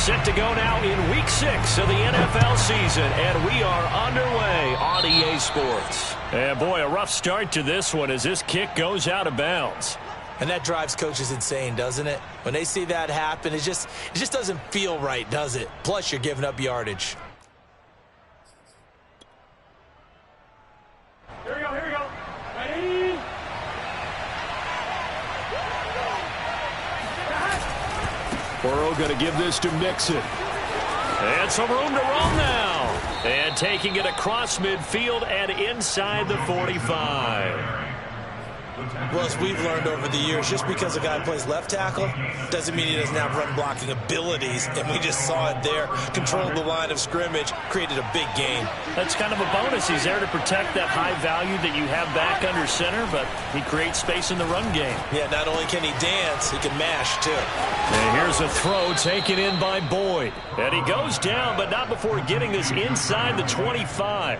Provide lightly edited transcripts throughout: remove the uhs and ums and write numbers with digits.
Set to go now in Week 6 of the NFL season, and we are underway on EA Sports. And boy, a rough start to this one as this kick goes out of bounds. And that drives coaches insane, doesn't it? When they see that happen, it just doesn't feel right, does it? Plus, you're giving up yardage. Here we go. Ready? Burrow going to give this to Mixon. And some room to run now. And taking it across midfield and inside the 45. Well, as we've learned over the years, just because a guy plays left tackle doesn't mean he doesn't have run blocking abilities. And we just saw it there. Controlled the line of scrimmage, created a big gain. That's kind of a bonus. He's there to protect that high value that you have back under center, but he creates space in the run game. Yeah, not only can he dance, he can mash too. And here's a throw taken in by Boyd. And he goes down, but not before getting this inside the 25.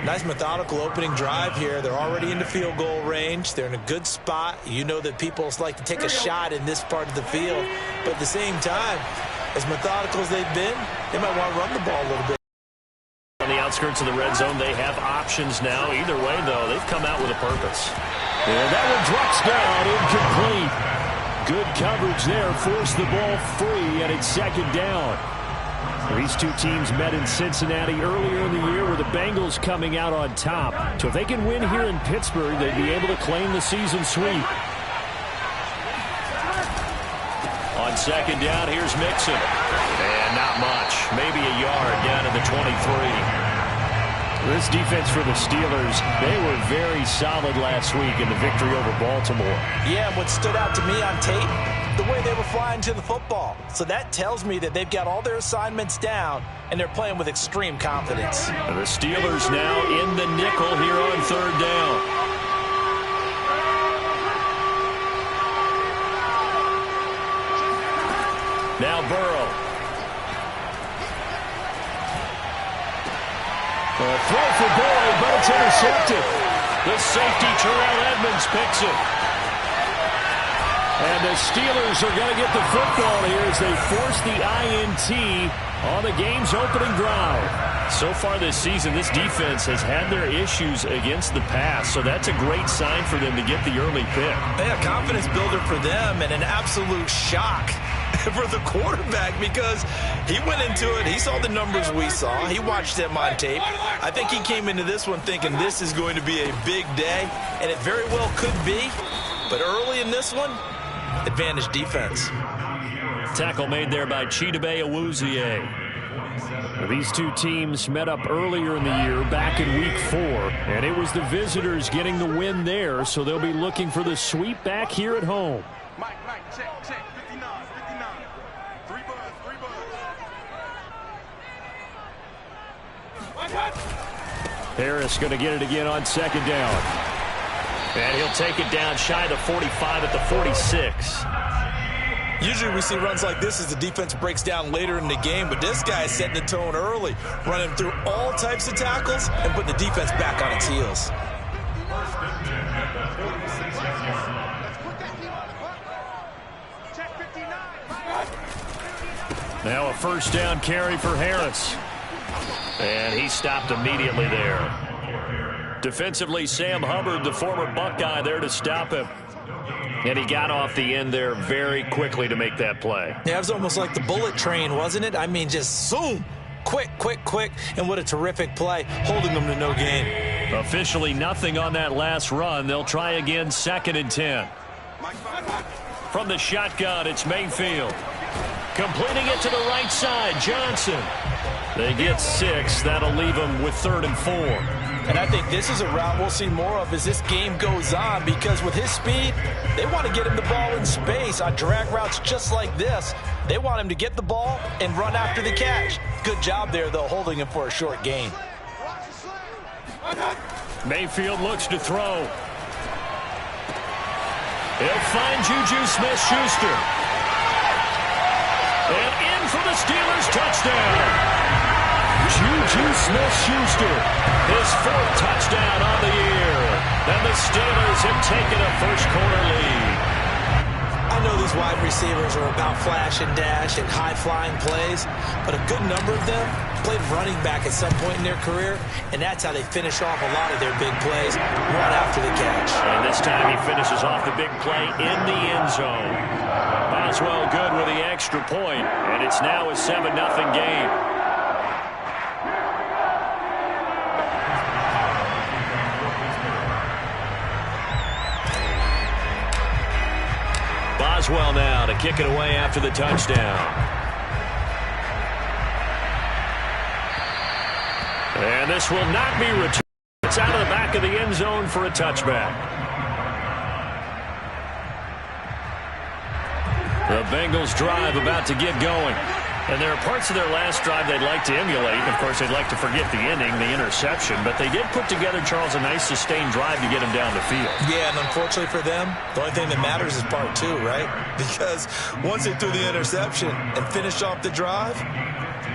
Nice methodical opening drive here. They're already into field goal range. They're in a good spot. You know that people like to take a shot in this part of the field. But at the same time, as methodical as they've been, they might want to run the ball a little bit. On the outskirts of the red zone, they have options now. Either way, though, they've come out with a purpose. And that one drops down, incomplete. Good coverage there. Forced the ball free, and it's second down. These two teams met in Cincinnati earlier in the year with the Bengals coming out on top. So if they can win here in Pittsburgh, they'd be able to claim the season sweep. On second down, here's Mixon. And not much. Maybe a yard down to the 23. This defense for the Steelers, they were very solid last week in the victory over Baltimore. Yeah, and what stood out to me on tape, the way they were flying to the football. So that tells me that they've got all their assignments down, and they're playing with extreme confidence. And the Steelers now in the nickel here on third down. Now Burrow. A throw for Boyd, but it's intercepted. The safety, Terrell Edmonds, picks it. And the Steelers are going to get the football here as they force the INT on the game's opening drive. So far this season, this defense has had their issues against the pass, so that's a great sign for them to get the early pick. Yeah, confidence builder for them and an absolute shock for the quarterback because he went into it. He saw the numbers we saw. He watched them on tape. I think he came into this one thinking this is going to be a big day, and it very well could be. But early in this one, advantage defense. Tackle made there by Chidobe Awuzie. These two teams met up earlier in the year back in Week 4, and it was the visitors getting the win there, so they'll be looking for the sweep back here at home. Mike, check, 59. Three buzz. Harris going to get it again on second down. And he'll take it down shy of the 45 at the 46. Usually we see runs like this as the defense breaks down later in the game, but this guy is setting the tone early, running through all types of tackles and putting the defense back on its heels. Now a first down carry for Harris. And he stopped immediately there. Defensively, Sam Hubbard, the former Buckeye, there to stop him. And he got off the end there very quickly to make that play. Yeah, it was almost like the bullet train, wasn't it? I mean, just zoom. Quick. And what a terrific play, holding them to no gain. Officially nothing on that last run. They'll try again, 2nd and 10. From the shotgun, it's Mayfield. Completing it to the right side, Johnson. They get 6. That'll leave them with 3rd and 4. And I think this is a route we'll see more of as this game goes on because with his speed, they want to get him the ball in space on drag routes just like this. They want him to get the ball and run after the catch. Good job there, though, holding him for a short gain. Mayfield looks to throw. He'll find Juju Smith-Schuster. And in for the Steelers touchdown. Juju Smith-Schuster, his 4th touchdown on the year. And the Steelers have taken a first quarter lead. I know these wide receivers are about flash and dash and high-flying plays, but a good number of them played running back at some point in their career, and that's how they finish off a lot of their big plays right after the catch. And this time he finishes off the big play in the end zone. Boswell good with the extra point, and it's now a 7-0 game. Boswell now to kick it away after the touchdown. And this will not be returned. It's out of the back of the end zone for a touchback. The Bengals drive about to get going. And there are parts of their last drive they'd like to emulate. Of course, they'd like to forget the ending, the interception. But they did put together, Charles, a nice sustained drive to get him down the field. Yeah, and unfortunately for them, the only thing that matters is part two, right? Because once they threw the interception and finished off the drive,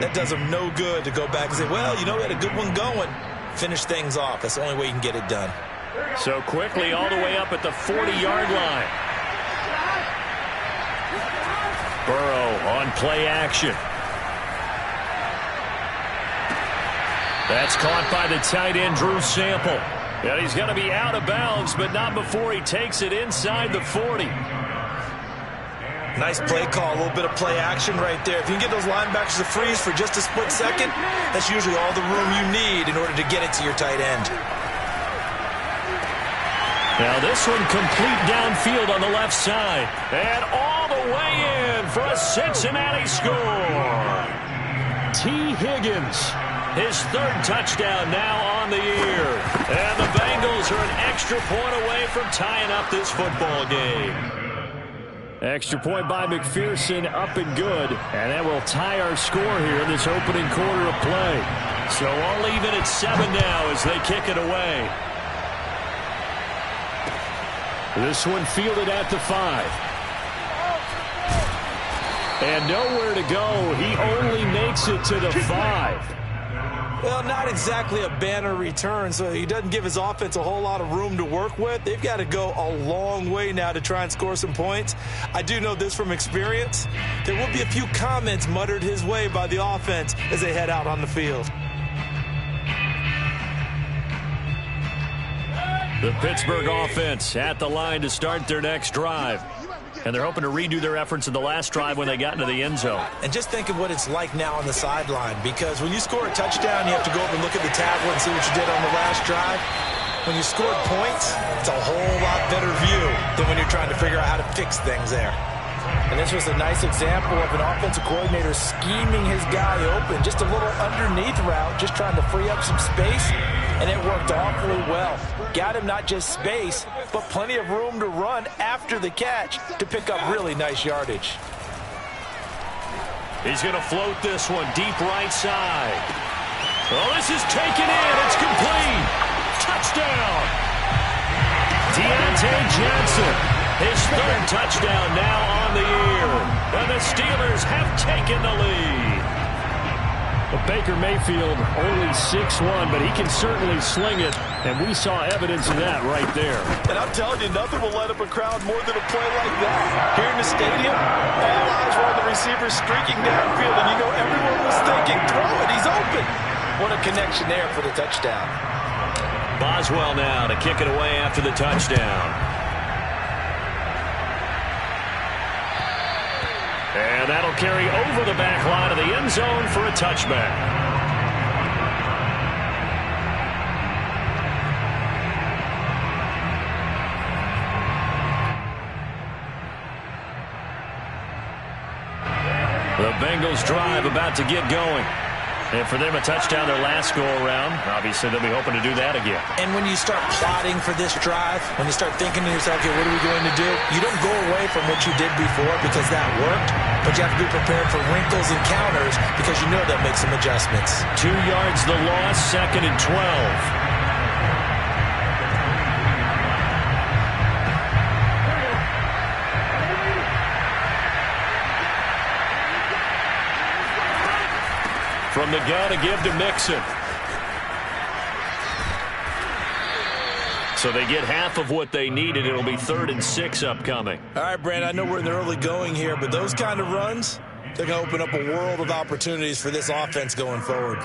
that does them no good to go back and say, well, you know, we had a good one going. Finish things off. That's the only way you can get it done. So quickly all the way up at the 40-yard line. Burrow on play action. That's caught by the tight end, Drew Sample. Yeah, he's going to be out of bounds, but not before he takes it inside the 40. Nice play call, a little bit of play action right there. If you can get those linebackers to freeze for just a split second, that's usually all the room you need in order to get it to your tight end. Now this one complete downfield on the left side. And all the way in for a Cincinnati score. T. Higgins, his third touchdown now on the year. And the Bengals are an extra point away from tying up this football game. Extra point by McPherson, up and good. And that will tie our score here in this opening quarter of play. So all even at 7 now as they kick it away. This one fielded at the 5. And nowhere to go. He only makes it to the 5. Well, not exactly a banner return, so he doesn't give his offense a whole lot of room to work with. They've got to go a long way now to try and score some points. I do know this from experience. There will be a few comments muttered his way by the offense as they head out on the field. The Pittsburgh offense at the line to start their next drive. And they're hoping to redo their efforts in the last drive when they got into the end zone. And just think of what it's like now on the sideline, because when you score a touchdown, you have to go up and look at the tablet and see what you did on the last drive. When you scored points, it's a whole lot better view than when you're trying to figure out how to fix things there. And this was a nice example of an offensive coordinator scheming his guy open, just a little underneath route, just trying to free up some space, and it worked awfully well. Got him not just space, but plenty of room to run after the catch to pick up really nice yardage. He's going to float this one deep right side. Oh, this is taken in. It's complete. Touchdown. Deontay Johnson. His third touchdown now on the year. And the Steelers have taken the lead. Well, Baker Mayfield only 6'1", but he can certainly sling it. And we saw evidence of that right there. And I'm telling you, nothing will light up a crowd more than a play like that. Here in the stadium, all eyes were on the receiver streaking downfield. And you know everyone was thinking, throw it, he's open. What a connection there for the touchdown. Boswell now to kick it away after the touchdown. And that'll carry over the back line of the end zone for a touchback. The Bengals drive about to get going. And for them, a touchdown their last go-around. Obviously, they'll be hoping to do that again. And when you start plotting for this drive, when you start thinking to yourself, okay, what are we going to do? You don't go away from what you did before because that worked, but you have to be prepared for wrinkles and counters because you know they'll make some adjustments. 2 yards the loss, 2nd and 12. From the gun to give to Mixon. So they get half of what they needed. It'll be 3rd and 6 upcoming. All right, Brandon, I know we're in the early going here, but those kind of runs, they're going to open up a world of opportunities for this offense going forward.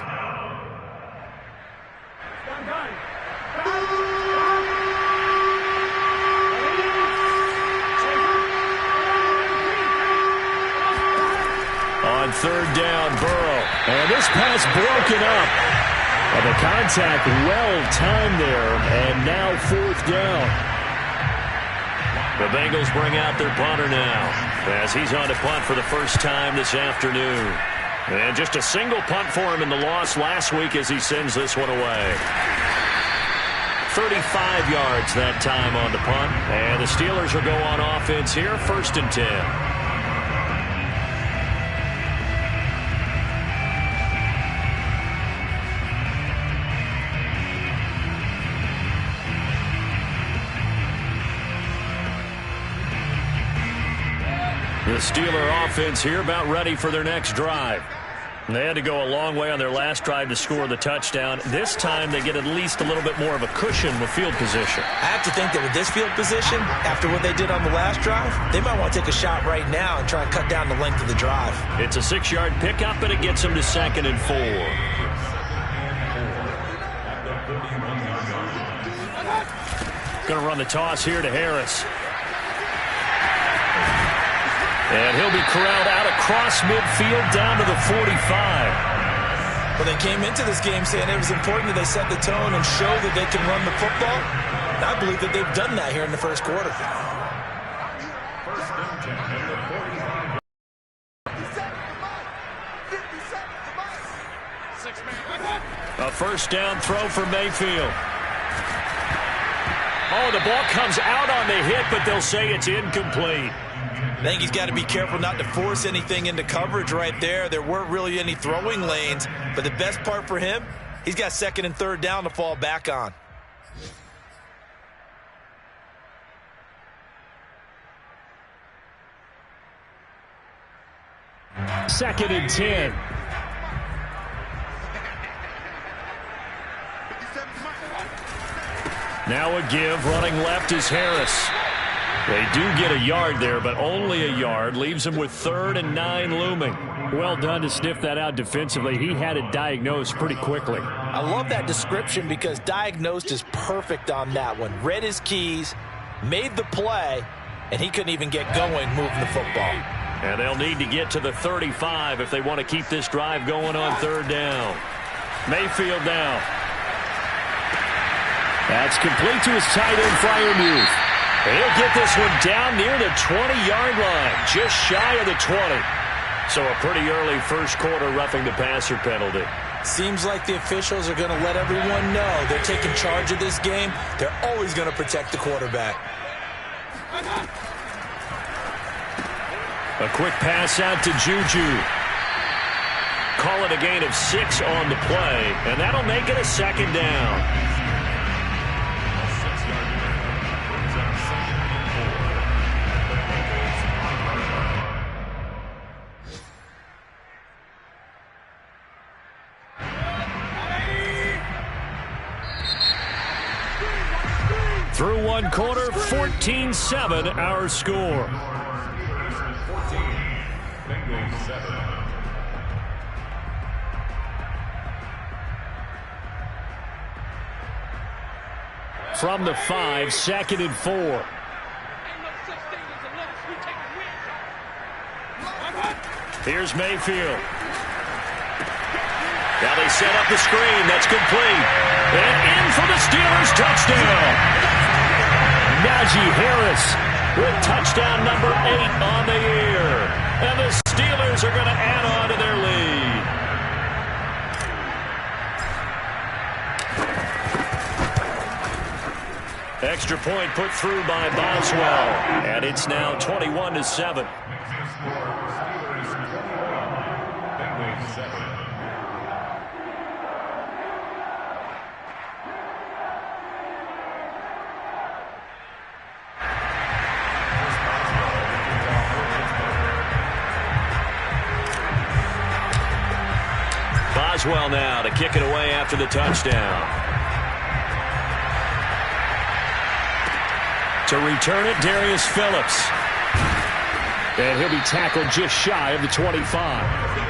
On 3rd down, Burrow. And this pass broken up. And the contact well-timed there, and now 4th down. The Bengals bring out their punter now, as he's on to punt for the first time this afternoon. And just a single punt for him in the loss last week as he sends this one away. 35 yards that time on the punt, and the Steelers will go on offense here, 1st and 10. The Steeler offense here about ready for their next drive. They had to go a long way on their last drive to score the touchdown. This time they get at least a little bit more of a cushion with field position. I have to think that with this field position, after what they did on the last drive, they might want to take a shot right now and try and cut down the length of the drive. It's a 6-yard pickup, and it gets them to 2nd and 4. Going to run the toss here to Harris. And he'll be corralled out across midfield down to the 45. Well, they came into this game saying it was important that they set the tone and show that they can run the football. And I believe that they've done that here in the first quarter. A 1st down throw for Mayfield. Oh, the ball comes out on the hit, but they'll say it's incomplete. I think he's got to be careful not to force anything into coverage right there. There weren't really any throwing lanes, but the best part for him, he's got 2nd and 3rd down to fall back on. Second and 10. Now a give, running left is Harris. They do get a yard there, but only a yard. Leaves him with 3rd and 9 looming. Well done to sniff that out defensively. He had it diagnosed pretty quickly. I love that description because diagnosed is perfect on that one. Read his keys, made the play, and he couldn't even get going moving the football. And they'll need to get to the 35 if they want to keep this drive going on 3rd down. Mayfield now. That's complete to his tight end, Freiermuth. And he'll get this one down near the 20-yard line, just shy of the 20. So a pretty early first quarter roughing the passer penalty. Seems like the officials are going to let everyone know they're taking charge of this game. They're always going to protect the quarterback. A quick pass out to Juju. Call it a gain of 6 on the play, and that'll make it a 2nd down. Through one quarter, 14-7 our score. 14, Bengals 7. From the 5, 2nd and 4. Here's Mayfield. Now they set up the screen. That's complete. And in for the Steelers touchdown. Najee Harris with touchdown number 8 on the year. And the Steelers are going to add on to their lead. Extra point put through by Boswell. And it's now 21-7. Boswell now to kick it away after the touchdown. To return it, Darius Phillips. And he'll be tackled just shy of the 25.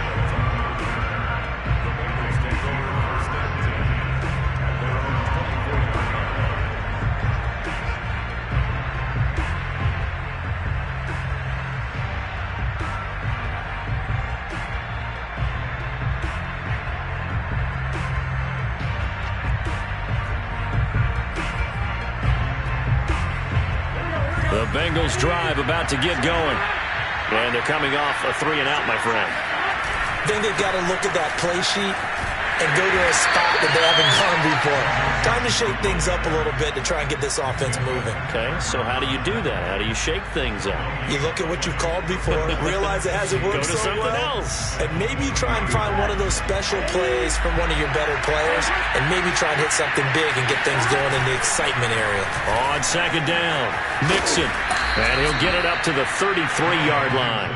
The Bengals drive about to get going. And they're coming off a 3-and-out, my friend. I think they've got to look at that play sheet and go to a spot that they haven't gone before. Time to shake things up a little bit to try and get this offense moving. Okay, so how do you do that? How do you shake things up? You look at what you've called before, realize it hasn't worked Go to so something well, else. and maybe try and find one of those special plays from one of your better players, and maybe try and hit something big and get things going in the excitement area. On second down, Mixon. And he'll get it up to the 33-yard line.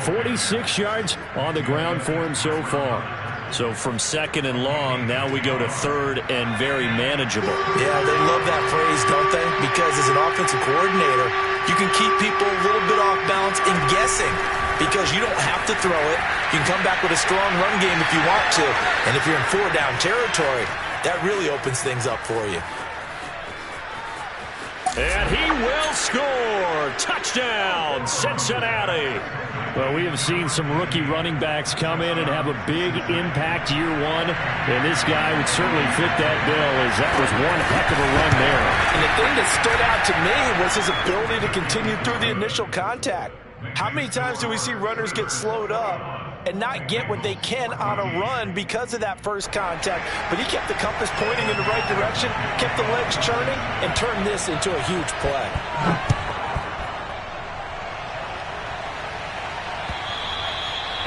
46 yards on the ground for him so far. So from second and long, now we go to third and very manageable. Yeah, they love that phrase, don't they? Because as an offensive coordinator, you can keep people a little bit off balance and guessing because you don't have to throw it. You can come back with a strong run game if you want to. And if you're in 4-down territory, that really opens things up for you. And he will score. Touchdown, Cincinnati. Well, we have seen some rookie running backs come in and have a big impact year one. And this guy would certainly fit that bill, as that was one heck of a run there. And the thing that stood out to me was his ability to continue through the initial contact. How many times do we see runners get slowed up and not get what they can on a run because of that first contact? But he kept the compass pointing in the right direction, kept the legs churning, and turned this into a huge play.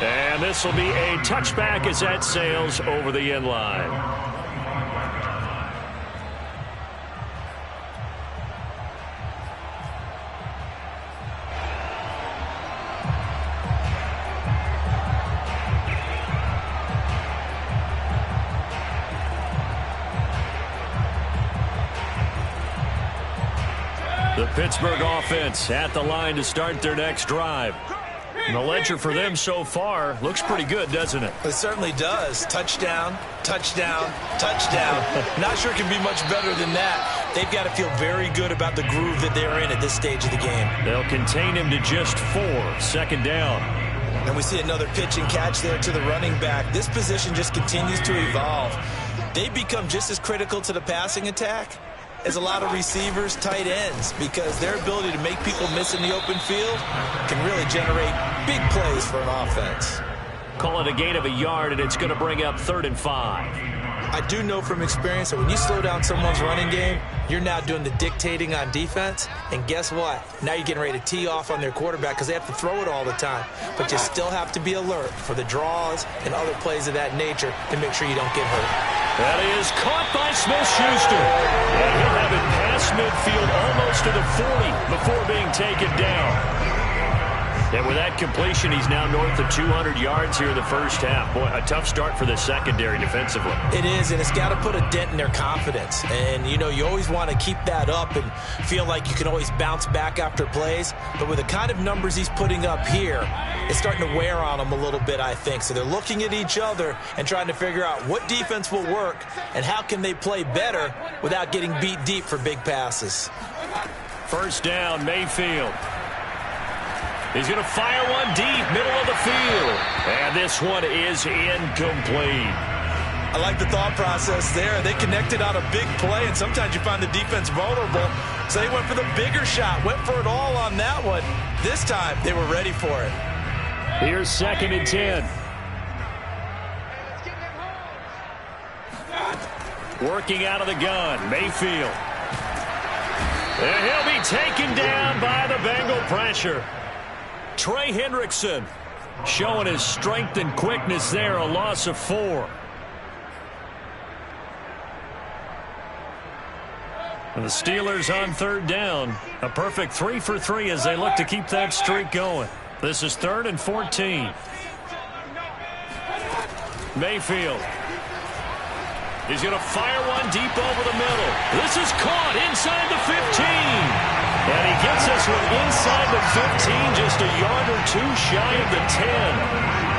And this will be a touchback as that sails over the end line. The Pittsburgh offense at the line to start their next drive. And the ledger for them so far looks pretty good, doesn't it? It certainly does. Touchdown, touchdown, touchdown. Not sure it can be much better than that. They've got to feel very good about the groove that they're in at this stage of the game. They'll contain him to just 4. Second down. And we see another pitch and catch there to the running back. This position just continues to evolve. They become just as critical to the passing attack as a lot of receivers, tight ends, because their ability to make people miss in the open field can really generate big plays for an offense. Call it a gain of a yard, and it's going to bring up 3rd and 5. I do know from experience that when you slow down someone's running game, you're now doing the dictating on defense. And guess what? Now you're getting ready to tee off on their quarterback because they have to throw it all the time. But you still have to be alert for the draws and other plays of that nature to make sure you don't get hurt. That is caught by Smith-Schuster. And he'll have it past midfield almost to the 40 before being taken down. And with that completion, he's now north of 200 yards here in the first half. Boy, a tough start for the secondary defensively. It is, and it's got to put a dent in their confidence. And, you know, you always want to keep that up and feel like you can always bounce back after plays. But with the kind of numbers he's putting up here, it's starting to wear on them a little bit, I think. So they're looking at each other and trying to figure out what defense will work and how can they play better without getting beat deep for big passes. First down, Mayfield. He's going to fire one deep, middle of the field. And this one is incomplete. I like the thought process there. They connected on a big play, and sometimes you find the defense vulnerable. So they went for the bigger shot, went for it all on that one. This time, they were ready for it. Here's 2nd and 10. Working out of the gun, Mayfield. And he'll be taken down by the Bengal pressure. Trey Hendrickson showing his strength and quickness there, a loss of 4. And the Steelers on 3rd down. A perfect 3 for 3 as they look to keep that streak going. This is 3rd and 14. Mayfield. He's going to fire one deep over the middle. This is caught inside the 15. And he gets this one inside the 15, just a yard or two shy of the 10.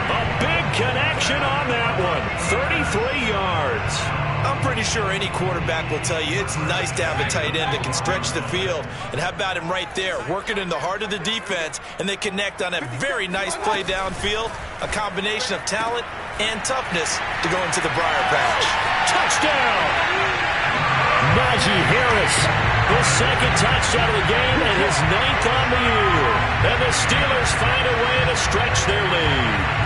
A big connection on that one, 33 yards. I'm pretty sure any quarterback will tell you it's nice to have a tight end that can stretch the field. And how about him right there, working in the heart of the defense, and they connect on a very nice play downfield, a combination of talent and toughness to go into the briar patch. Touchdown! Najee Harris, his second touchdown of the game and his 9th on the year. And the Steelers find a way to stretch their lead.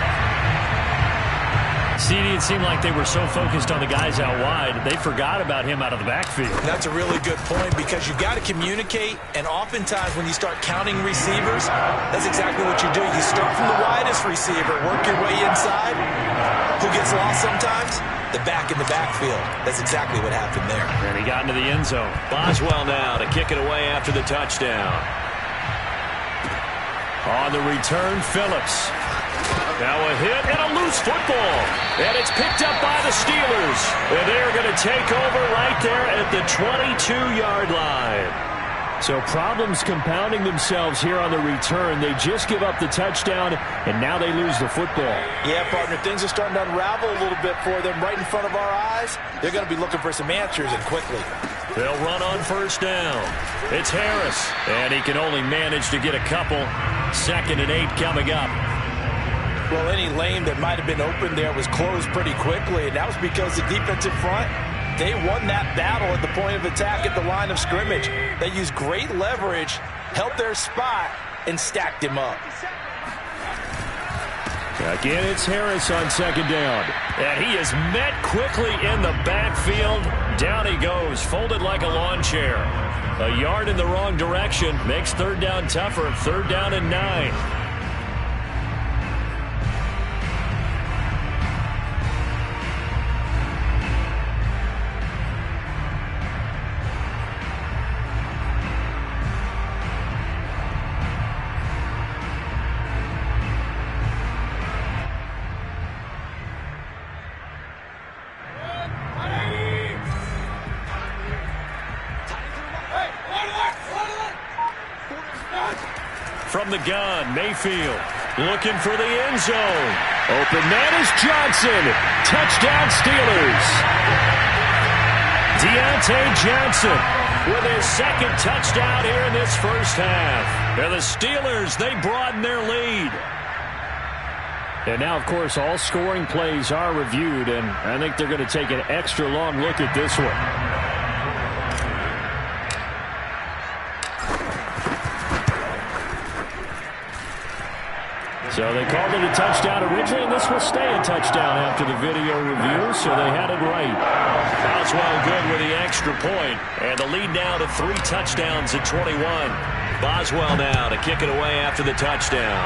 CD, it seemed like they were so focused on the guys out wide, they forgot about him out of the backfield. That's a really good point because you got to communicate, and oftentimes when you start counting receivers, that's exactly what you do. You start from the widest receiver, work your way inside. Who gets lost sometimes? The back in the backfield. That's exactly what happened there. And he got into the end zone. Boswell now to kick it away after the touchdown. On the return, Phillips. Now a hit and a loose football. And it's picked up by the Steelers. And they're going to take over right there at the 22-yard line. So problems compounding themselves here on the return. They just give up the touchdown, and now they lose the football. Yeah, partner, things are starting to unravel a little bit for them right in front of our eyes. They're going to be looking for some answers, and quickly. They'll run on first down. It's Harris, and he can only manage to get a couple. 2nd and 8 coming up. Well, any lane that might have been open there was closed pretty quickly, and that was because the defensive front, they won that battle at the point of attack at the line of scrimmage. They used great leverage, held their spot, and stacked him up. Again, it's Harris on 2nd down. And he is met quickly in the backfield. Down he goes, folded like a lawn chair. A yard in the wrong direction makes 3rd down tougher. 3rd down and 9. From the gun, Mayfield looking for the end zone. Open man is Johnson. Touchdown Steelers. Deontay Johnson with his 2nd touchdown here in this first half. And the Steelers, they broaden their lead. And now, of course, all scoring plays are reviewed, and I think they're going to take an extra long look at this one. So they called it a touchdown originally, and this will stay a touchdown after the video review, so they had it right. Boswell good with the extra point, and the lead now to 3 touchdowns at 21. Boswell now to kick it away after the touchdown.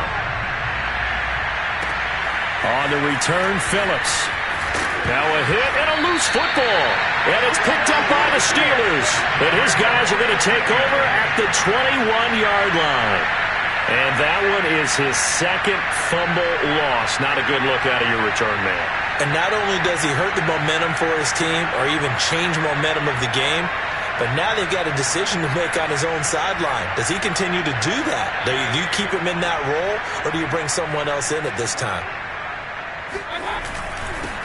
On the return, Phillips. Now a hit and a loose football, and it's picked up by the Steelers. And his guys are going to take over at the 21-yard line. And that one is his 2nd fumble loss. Not a good look out of your return man. And not only does he hurt the momentum for his team or even change momentum of the game, but now they've got a decision to make on his own sideline. Does he continue to do that? Do you keep him in that role, or do you bring someone else in at this time?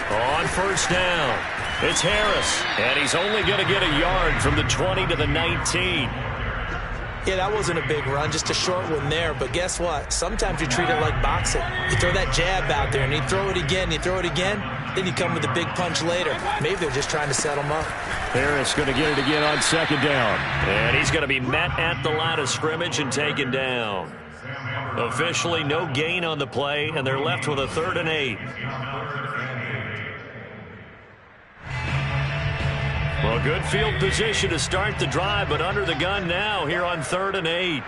On first down, it's Harris. And he's only going to get a yard from the 20 to the 19. Yeah, that wasn't a big run, just a short one there. But guess what? Sometimes you treat it like boxing. You throw that jab out there, and you throw it again, then you come with a big punch later. Maybe they're just trying to set him up. Harris going to get it again on 2nd down. And he's going to be met at the line of scrimmage and taken down. Officially no gain on the play, and they're left with a 3rd and 8. Well, good field position to start the drive, but under the gun now here on 3rd and 8.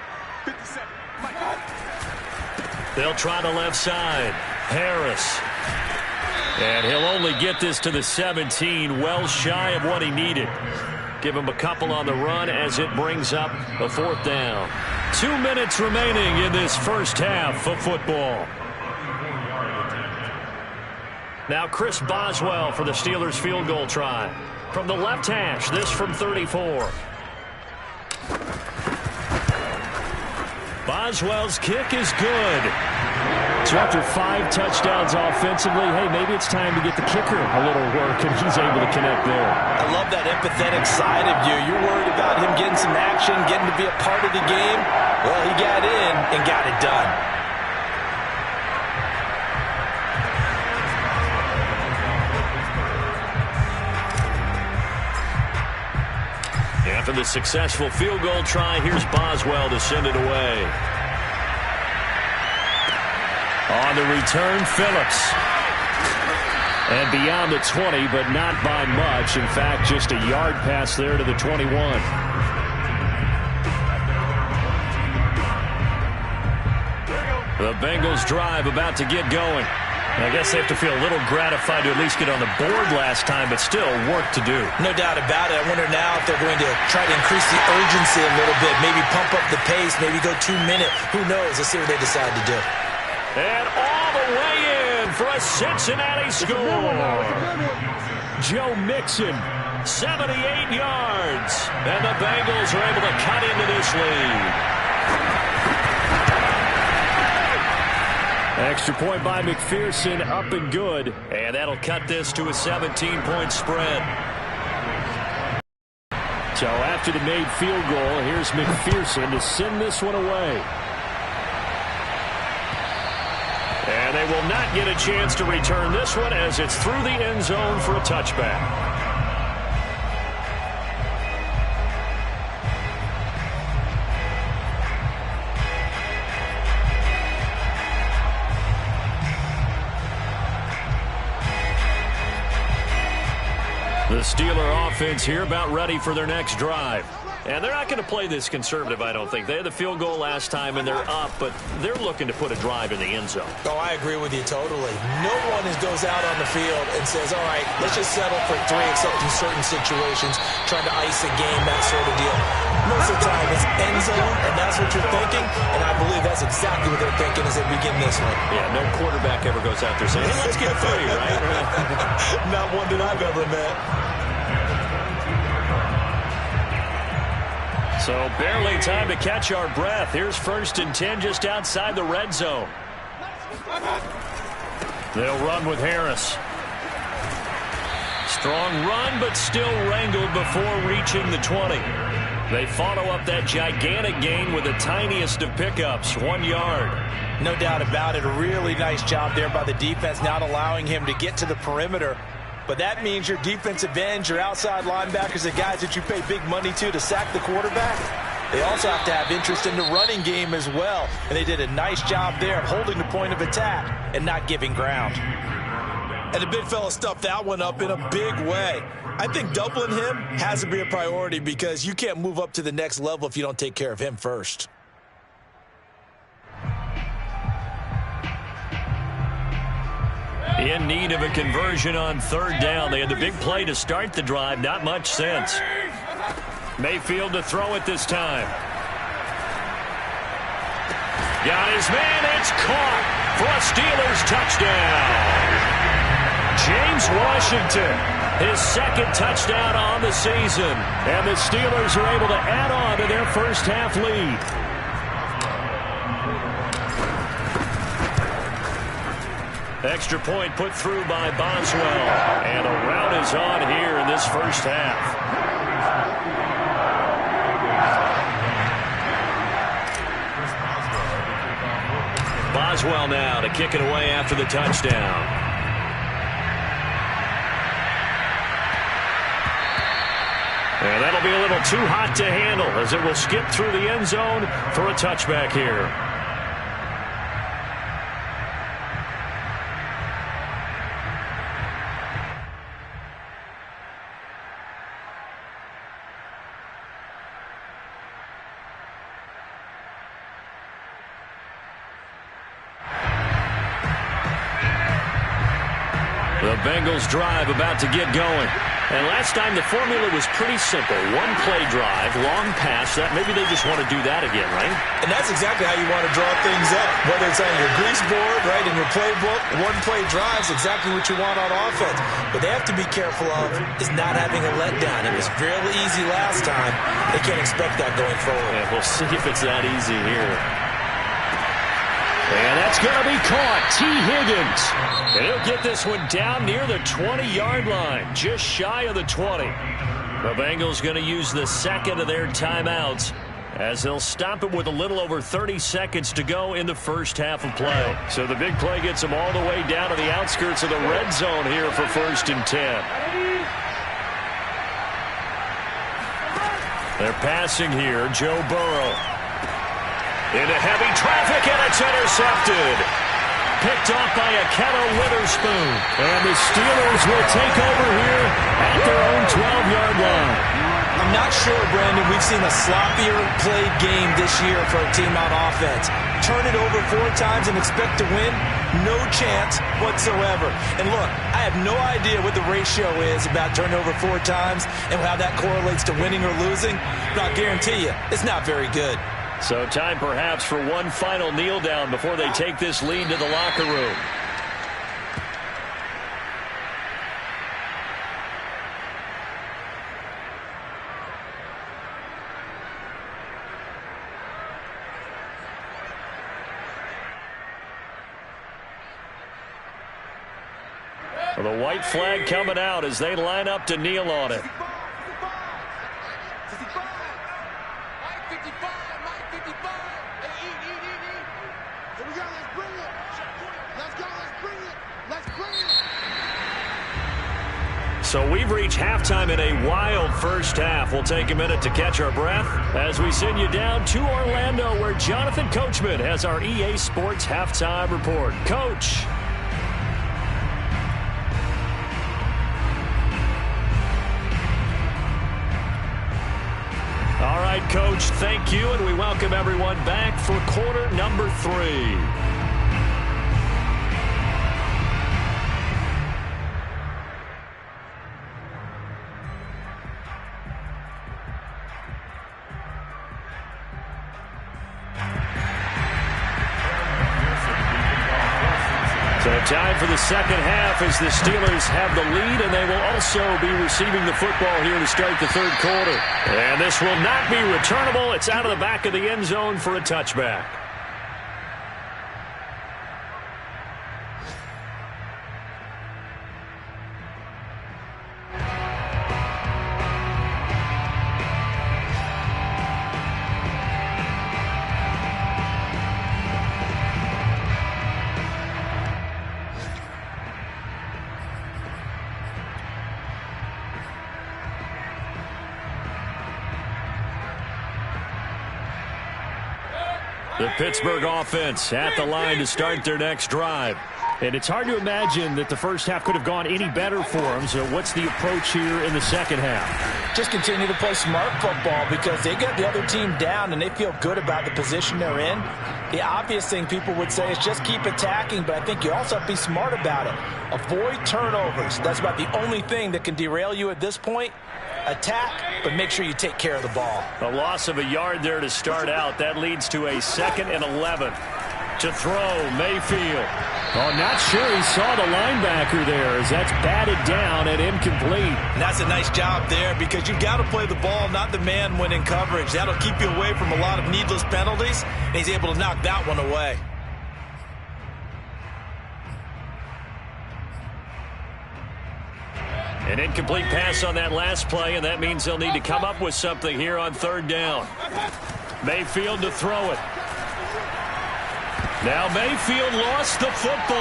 They'll try the left side. Harris. And he'll only get this to the 17, well shy of what he needed. Give him a couple on the run as it brings up a 4th down. 2 minutes remaining in this first half of football. Now Chris Boswell for the Steelers field goal try. From the left hash, this from 34. Boswell's kick is good. So after 5 touchdowns offensively, hey, maybe it's time to get the kicker a little work, and he's able to connect there. I love that empathetic side of you. You're worried about him getting some action, getting to be a part of the game. Well, he got in and got it done. After the successful field goal try, here's Boswell to send it away. On the return, Phillips. And beyond the 20, but not by much. In fact, just a yard pass there to the 21. The Bengals drive about to get going. I guess they have to feel a little gratified to at least get on the board last time, but still work to do. No doubt about it. I wonder now if they're going to try to increase the urgency a little bit, maybe pump up the pace, maybe go 2-minute. Who knows? Let's see what they decide to do. And all the way in for a Cincinnati score. Joe Mixon, 78 yards. And the Bengals are able to cut into this lead. Extra point by McPherson, up and good. And that'll cut this to a 17-point spread. So after the made field goal, here's McPherson to send this one away. And they will not get a chance to return this one as it's through the end zone for a touchback. The Steeler offense here about ready for their next drive. And they're not going to play this conservative, I don't think. They had the field goal last time, and they're up, but they're looking to put a drive in the end zone. Oh, I agree with you totally. No one goes out on the field and says, all right, let's just settle for 3, except in certain situations, trying to ice a game, that sort of deal. Most of the time, it's end zone, and that's what you're thinking, and I believe that's exactly what they're thinking as they begin this one. Yeah, no quarterback ever goes out there saying, hey, let's get 3, right? Not one that I've ever met. So barely time to catch our breath. Here's 1st and 10 just outside the red zone. They'll run with Harris. Strong run, but still wrangled before reaching the 20. They follow up that gigantic gain with the tiniest of pickups, 1 yard. No doubt about it. A really nice job there by the defense, not allowing him to get to the perimeter. But that means your defensive ends, your outside linebackers, the guys that you pay big money to sack the quarterback, they also have to have interest in the running game as well. And they did a nice job there of holding the point of attack and not giving ground. And the big fella stuffed that one up in a big way. I think doubling him has to be a priority because you can't move up to the next level if you don't take care of him first. In need of a conversion on 3rd down. They had the big play to start the drive. Not much sense. Mayfield to throw it this time. Got his man. It's caught for a Steelers touchdown. James Washington, his 2nd touchdown on the season. And the Steelers are able to add on to their first half lead. Extra point put through by Boswell. And a rout is on here in this first half. Boswell now to kick it away after the touchdown. And that'll be a little too hot to handle as it will skip through the end zone for a touchback here. The Bengals drive about to get going. And last time the formula was pretty simple. 1 play drive, long pass. That maybe they just want to do that again, right? And that's exactly how you want to draw things up. Whether it's on your grease board, right, in your playbook, 1 play drive is exactly what you want on offense. But they have to be careful of is not having a letdown. It was fairly easy last time. They can't expect that going forward. Yeah, we'll see if it's that easy here. And that's going to be caught. T. Higgins. And he'll get this one down near the 20-yard line, just shy of the 20. The Bengals going to use the second of their timeouts as they'll stop it with a little over 30 seconds to go in the first half of play. So the big play gets them all the way down to the outskirts of the red zone here for 1st and 10. They're passing here. Joe Burrow. Into heavy traffic, and it's intercepted. Picked off by Ahkello Witherspoon. And the Steelers will take over here at their own 12-yard line. I'm not sure, Brandon, we've seen a sloppier played game this year for a team on offense. Turn it over 4 times and expect to win? No chance whatsoever. And look, I have no idea what the ratio is about turning over 4 times and how that correlates to winning or losing, but I'll guarantee you, it's not very good. So time perhaps for one final kneel down before they take this lead to the locker room. The white flag coming out as they line up to kneel on it. So we've reached halftime in a wild first half. We'll take a minute to catch our breath as we send you down to Orlando, where Jonathan Coachman has our EA Sports halftime report. Coach. All right, Coach, thank you, and we welcome everyone back for quarter number 3. So time for the second half as the Steelers have the lead, and they will also be receiving the football here to start the third quarter. And this will not be returnable. It's out of the back of the end zone for a touchback. The Pittsburgh offense at the line to start their next drive. And it's hard to imagine that the first half could have gone any better for them. So what's the approach here in the second half? Just continue to play smart football because they get the other team down and they feel good about the position they're in. The obvious thing people would say is just keep attacking, but I think you also have to be smart about it. Avoid turnovers. That's about the only thing that can derail you at this point. Attack, but make sure you take care of the ball. A loss of a yard there to start out. That leads to a 2nd and 11. To throw, Mayfield. Oh, not sure he saw the linebacker there as that's batted down and incomplete. And that's a nice job there because you've got to play the ball, not the man when in coverage. That'll keep you away from a lot of needless penalties, and he's able to knock that one away. An incomplete pass on that last play, and that means they'll need to come up with something here on 3rd down. Mayfield to throw it. Now Mayfield lost the football.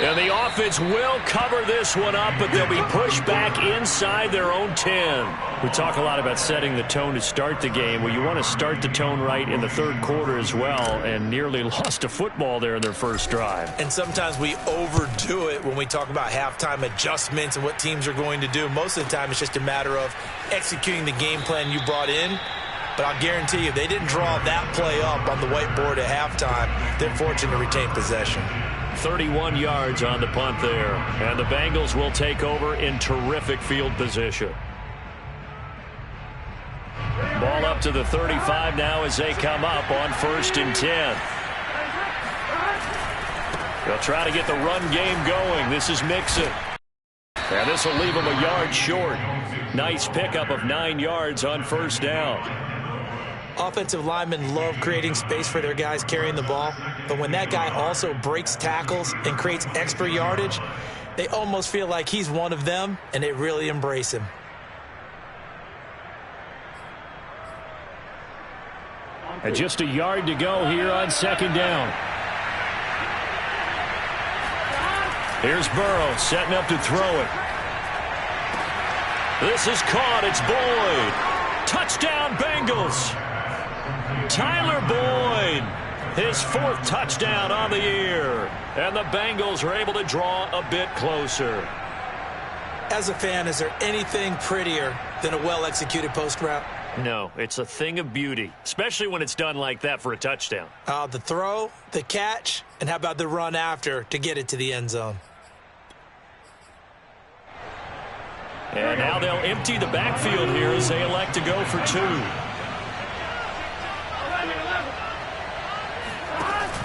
And the offense will cover this one up, but they'll be pushed back inside their own 10. We talk a lot about setting the tone to start the game. Well, you want to start the tone right in the third quarter as well, and nearly lost a football there in their first drive. And sometimes we overdo it when we talk about halftime adjustments and what teams are going to do. Most of the time it's just a matter of executing the game plan you brought in. But I'll guarantee you, they didn't draw that play up on the whiteboard at halftime. They're fortunate to retain possession. 31 yards on the punt there. And the Bengals will take over in terrific field position. Ball up to the 35 now as they come up on 1st and 10. They'll try to get the run game going. This is Mixon. And this will leave them a yard short. Nice pickup of 9 yards on 1st down. Offensive linemen love creating space for their guys carrying the ball, but when that guy also breaks tackles and creates extra yardage, they almost feel like he's one of them, and they really embrace him. And just a yard to go here on second down. Here's Burrow setting up to throw it. This is caught. It's Boyd. Touchdown, Bengals. Tyler Boyd, his 4th touchdown on the year. And the Bengals are able to draw a bit closer. As a fan, is there anything prettier than a well-executed post route? No, it's a thing of beauty, especially when it's done like that for a touchdown. The throw, the catch, and how about the run after to get it to the end zone? And now they'll empty the backfield here as they elect to go for 2.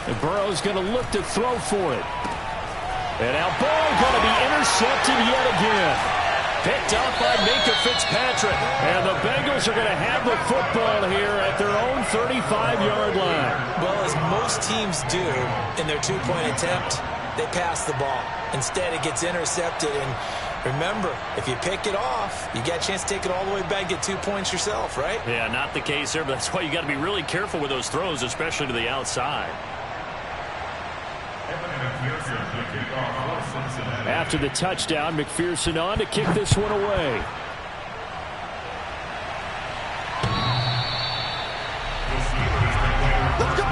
And Burrow's going to look to throw for it. And now Boyd going to be intercepted yet again. Picked up by Minkah Fitzpatrick. And the Bengals are going to have the football here at their own 35-yard line. Well, as most teams do in their 2-point attempt, they pass the ball. Instead, it gets intercepted. And remember, if you pick it off, you got a chance to take it all the way back, get 2 points yourself, right? Yeah, not the case there, but that's why you got to be really careful with those throws, especially to the outside. After the touchdown, McPherson on to kick this one away. Let's go.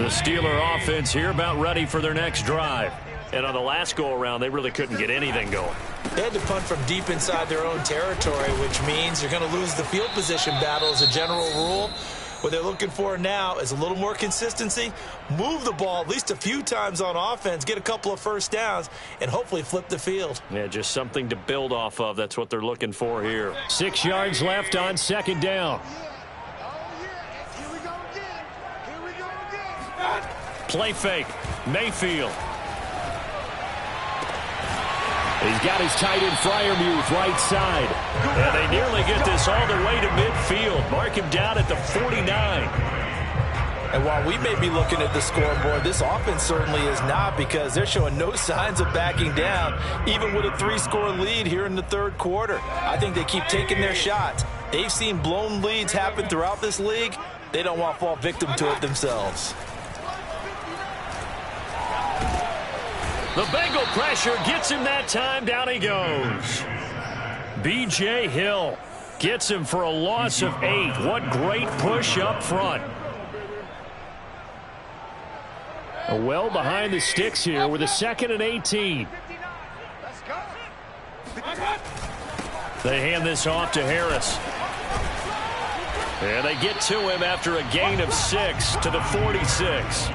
The Steeler offense here about ready for their next drive. And on the last go-around, they really couldn't get anything going. They had to punt from deep inside their own territory, which means you're going to lose the field position battle as a general rule. What they're looking for now is a little more consistency, move the ball at least a few times on offense, get a couple of first downs, and hopefully flip the field. Yeah, just something to build off of. That's what they're looking for here. 6 yards left on second down. Play fake. Mayfield. He's got his tight end Freiermuth right side. And they nearly get this all the way to midfield. Mark him down at the 49. And while we may be looking at the scoreboard, this offense certainly is not, because they're showing no signs of backing down, even with a 3-score lead here in the third quarter. I think they keep taking their shots. They've seen blown leads happen throughout this league. They don't want to fall victim to it themselves. The Bengal pressure gets him that time. Down he goes. B.J. Hill gets him for a loss of 8. What great push up front. Well behind the sticks here with a 2nd and 18. They hand this off to Harris. And they get to him after a gain of 6 to the 46.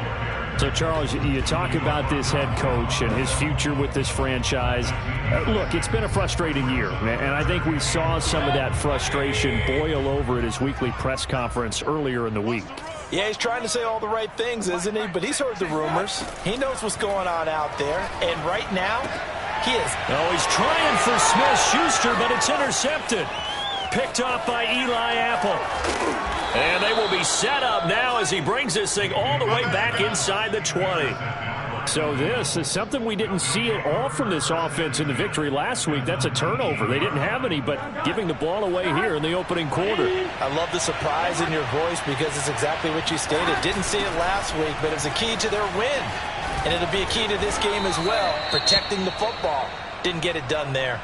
So, Charles, you talk about this head coach and his future with this franchise. Look, it's been a frustrating year, and I think we saw some of that frustration boil over at his weekly press conference earlier in the week. Yeah, he's trying to say all the right things, isn't he? But he's heard the rumors. He knows what's going on out there. And right now, he is. Oh, he's trying for Smith-Schuster, but it's intercepted. Picked off by Eli Apple. And they will be set up now as he brings this thing all the way back inside the 20. So this is something we didn't see at all from this offense in the victory last week. That's a turnover. They didn't have any, but giving the ball away here in the opening quarter. I love the surprise in your voice, because it's exactly what you stated. Didn't see it last week, but it was a key to their win. And it'll be a key to this game as well, protecting the football. Didn't get it done there.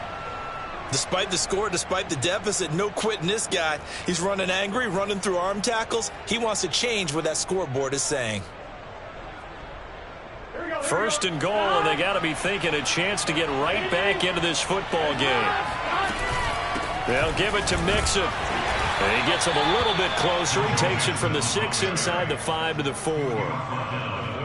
Despite the score, despite the deficit, no quitting this guy. He's running angry, running through arm tackles. He wants to change what that scoreboard is saying. 1st and goal, and they got to be thinking a chance to get right back into this football game. They'll give it to Mixon. And he gets him a little bit closer. He takes it from the 6 inside the 5 to the 4.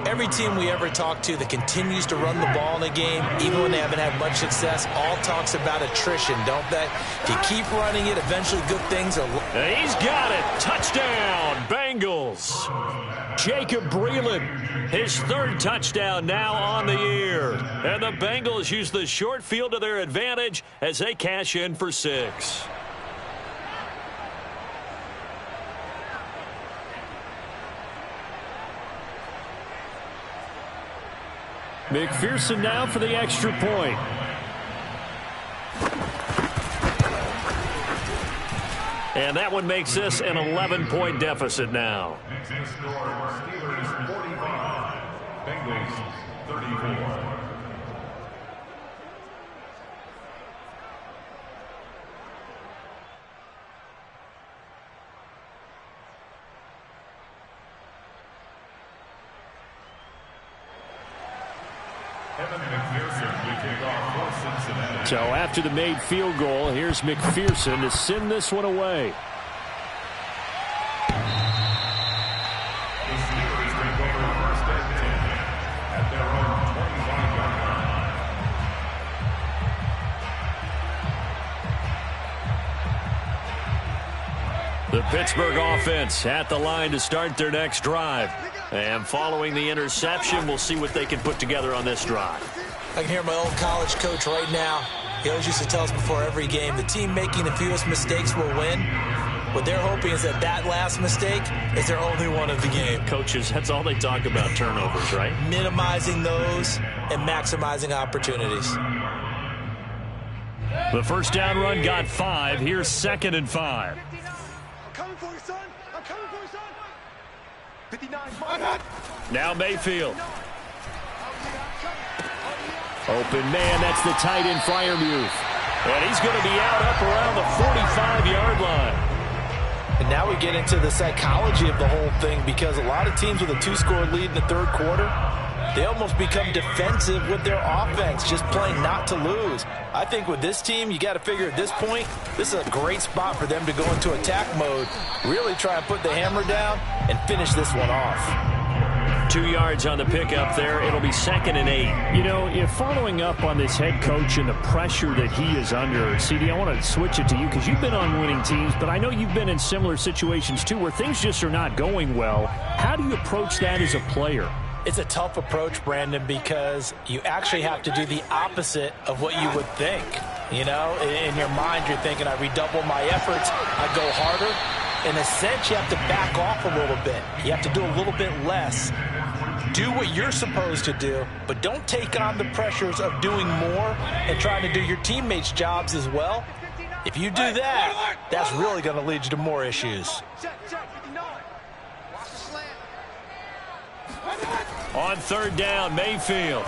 Every team we ever talk to that continues to run the ball in a game, even when they haven't had much success, all talks about attrition, don't they? If you keep running it, eventually good things are... He's got it. Touchdown, Bengals. Jacob Breeland, his third touchdown now on the year. And the Bengals use the short field to their advantage as they cash in for 6. McPherson now for the extra point. And that one makes this an 11-point deficit now. Next score, Steelers 45, Bengals 34. So after the made field goal, here's McPherson to send this one away. The Steelers take over first and 10 at their own 25-yard line. The Pittsburgh offense at the line to start their next drive. And following the interception, we'll see what they can put together on this drive. I can hear my old college coach right now. He always used to tell us before every game, the team making the fewest mistakes will win. What they're hoping is that that last mistake is their only one of the game. Coaches, that's all they talk about, turnovers, right? Minimizing those and maximizing opportunities. The first down run got 5. Here's 2nd and 5. I'm coming for you, son. I'm coming for you, son. 59. Now Mayfield. Open man, that's the tight end Freiermuth. And he's going to be out up around the 45-yard line. And now we get into the psychology of the whole thing, because a lot of teams with a 2-score lead in the third quarter, they almost become defensive with their offense, just playing not to lose. I think with this team, you got to figure at this point, this is a great spot for them to go into attack mode, really try and put the hammer down and finish this one off. 2 yards on the pickup there. It'll be 2nd and 8. You know, if following up on this head coach and the pressure that he is under, CD, I want to switch it to you because you've been on winning teams, but I know you've been in similar situations too where things just are not going well. How do you approach that as a player? It's a tough approach, Brandon, because you actually have to do the opposite of what you would think. You know, in your mind, you're thinking, I redouble my efforts, I go harder. In a sense, you have to back off a little bit. You have to do a little bit less. Do what you're supposed to do, but don't take on the pressures of doing more and trying to do your teammates' jobs as well. If you do that, that's really going to lead you to more issues. On 3rd down, Mayfield.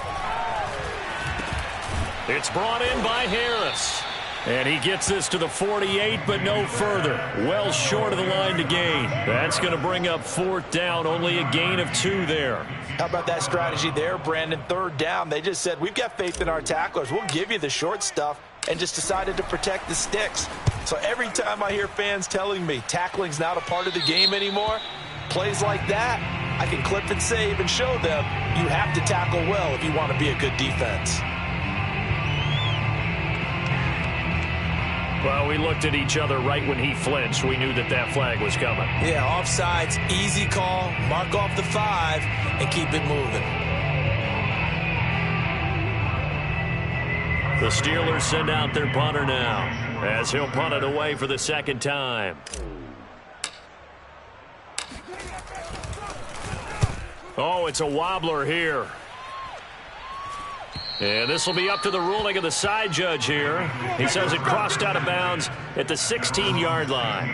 It's brought in by Harris. And he gets this to the 48, but no further. Well short of the line to gain. That's going to bring up 4th down, only a gain of 2 there. How about that strategy there, Brandon? 3rd down, they just said, we've got faith in our tacklers. We'll give you the short stuff, and just decided to protect the sticks. So every time I hear fans telling me tackling's not a part of the game anymore, plays like that, I can clip and save and show them you have to tackle well if you want to be a good defense. Well, we looked at each other right when he flinched. We knew that that flag was coming. Yeah, offsides, easy call, mark off the 5, and keep it moving. The Steelers send out their punter now, as he'll punt it away for the 2nd time. Oh, it's a wobbler here. And this will be up to the ruling of the side judge here. He says it crossed out of bounds at the 16-yard line.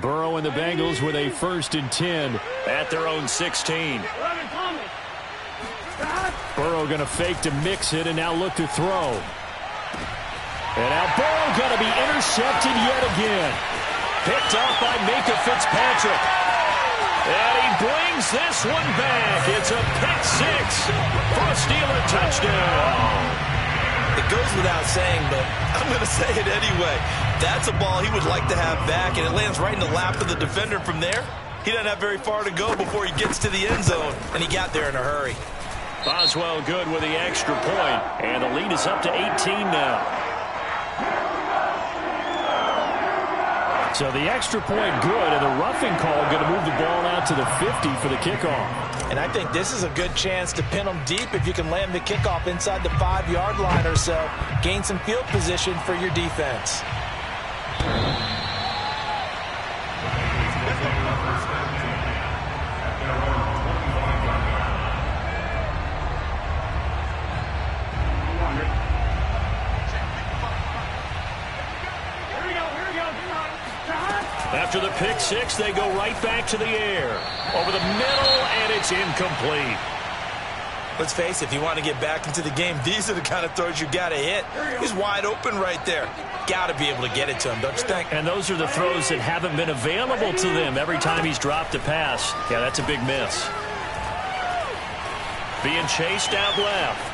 Burrow and the Bengals with a 1st and 10 at their own 16. Burrow going to fake to mix it and now look to throw. And now Burrow going to be intercepted yet again. Picked up by Minkah Fitzpatrick. And he brings this one back. It's a pick 6 for a Steeler touchdown. The it goes without saying, but I'm going to say it anyway. That's a ball he would like to have back, and it lands right in the lap of the defender from there. He doesn't have very far to go before he gets to the end zone, and he got there in a hurry. Boswell good with the extra point, and the lead is up to 18 now. So the extra point good, and the roughing call going to move the ball out to the 50 for the kickoff. And I think this is a good chance to pin them deep if you can land the kickoff inside the 5-yard line or so. Gain some field position for your defense. After the pick six, they go right back to the air. Over the middle, and it's incomplete. Let's face it, if you want to get back into the game, these are the kind of throws you got to hit. He's wide open right there. Got to be able to get it to him, don't you think? And those are the throws that haven't been available to them every time he's dropped a pass. Yeah, that's a big miss. Being chased out left.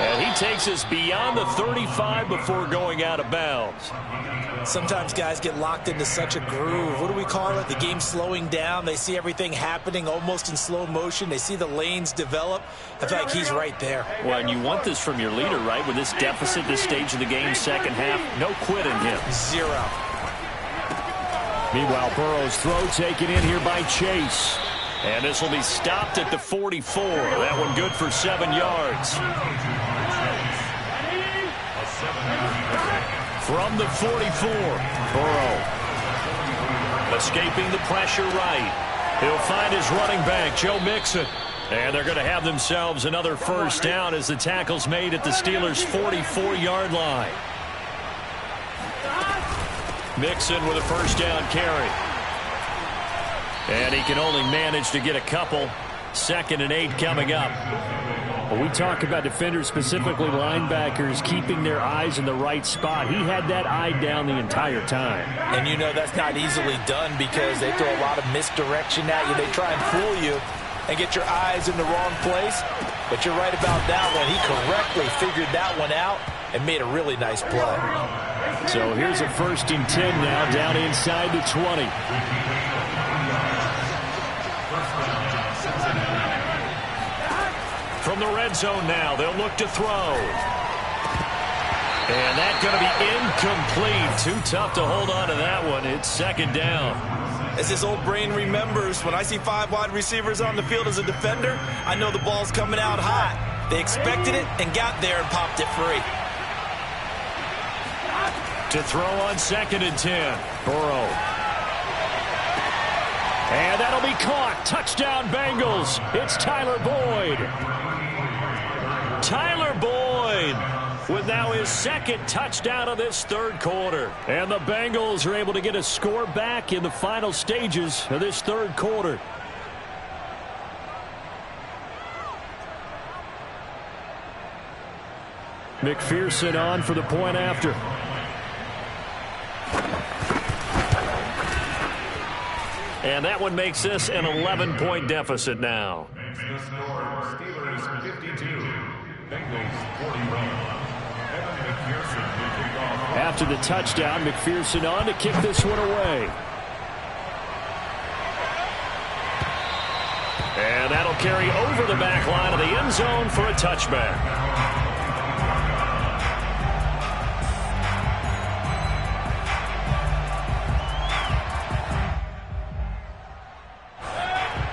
And he takes us beyond the 35 before going out of bounds. Sometimes guys get locked into such a groove. What do we call it? The game slowing down. They see everything happening almost in slow motion. They see the lanes develop. I feel like he's right there. Well, and you want this from your leader, right? With this deficit, this stage of the game, second half, no quit in him. Zero. Meanwhile, Burrow's throw taken in here by Chase. And this will be stopped at the 44. That one good for 7 yards. From the 44, Burrow. Escaping the pressure right. He'll find his running back, Joe Mixon. And they're going to have themselves another first down as the tackle's made at the Steelers' 44-yard line. Mixon with a first down carry. And he can only manage to get a couple. 2nd and 8 coming up. Well, we talk about defenders, specifically linebackers, keeping their eyes in the right spot. He had that eye down the entire time. And you know that's not easily done because they throw a lot of misdirection at you. They try and fool you and get your eyes in the wrong place. But you're right about that one. He correctly figured that one out and made a really nice play. So here's a 1st and 10 now, down inside the 20. From the red zone now, they'll look to throw. And that's going to be incomplete. Too tough to hold on to that one. It's 2nd down. As his old brain remembers, when I see 5 wide receivers on the field as a defender, I know the ball's coming out hot. They expected it and got there and popped it free. To throw on 2nd and 10. Burrow. And that'll be caught. Touchdown Bengals. It's Tyler Boyd. Tyler Boyd with now his 2nd touchdown of this 3rd quarter. And the Bengals are able to get a score back in the final stages of this 3rd quarter. McPherson on for the point after. And that one makes this an 11-point deficit now. The score, Steelers 52, Bengals 41. Evan McPherson will kick off. After the touchdown, McPherson on to kick this one away. And that'll carry over the back line of the end zone for a touchback.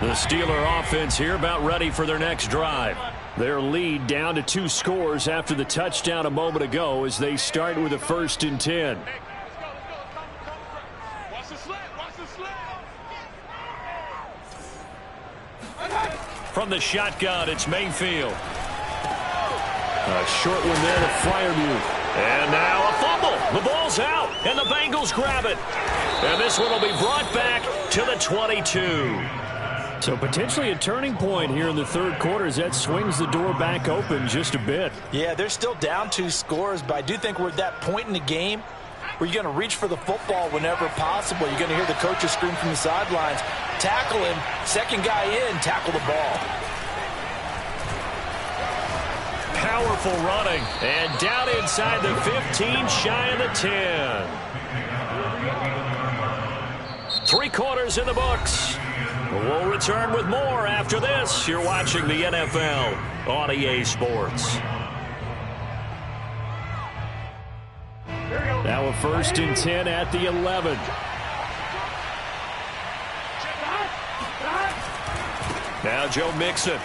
The Steeler offense here about ready for their next drive. Their lead down to 2 scores after the touchdown a moment ago as they start with a 1st and 10. Watch the slant. Watch the slant. From the shotgun, it's Mayfield. A short one there to Freiermuth. And now a fumble. The ball's out, and the Bengals grab it. And this one will be brought back to the 22. So potentially a turning point here in the 3rd quarter as that swings the door back open just a bit. Yeah, they're still down 2 scores, but I do think we're at that point in the game where you're going to reach for the football whenever possible. You're going to hear the coaches scream from the sidelines, tackle him, 2nd guy in, tackle the ball. Power powerful running. And down inside the 15, shy of the 10. 3 quarters in the books. We'll return with more after this. You're watching the NFL on EA Sports. Now a 1st and 10 at the 11. Now Joe Mixon.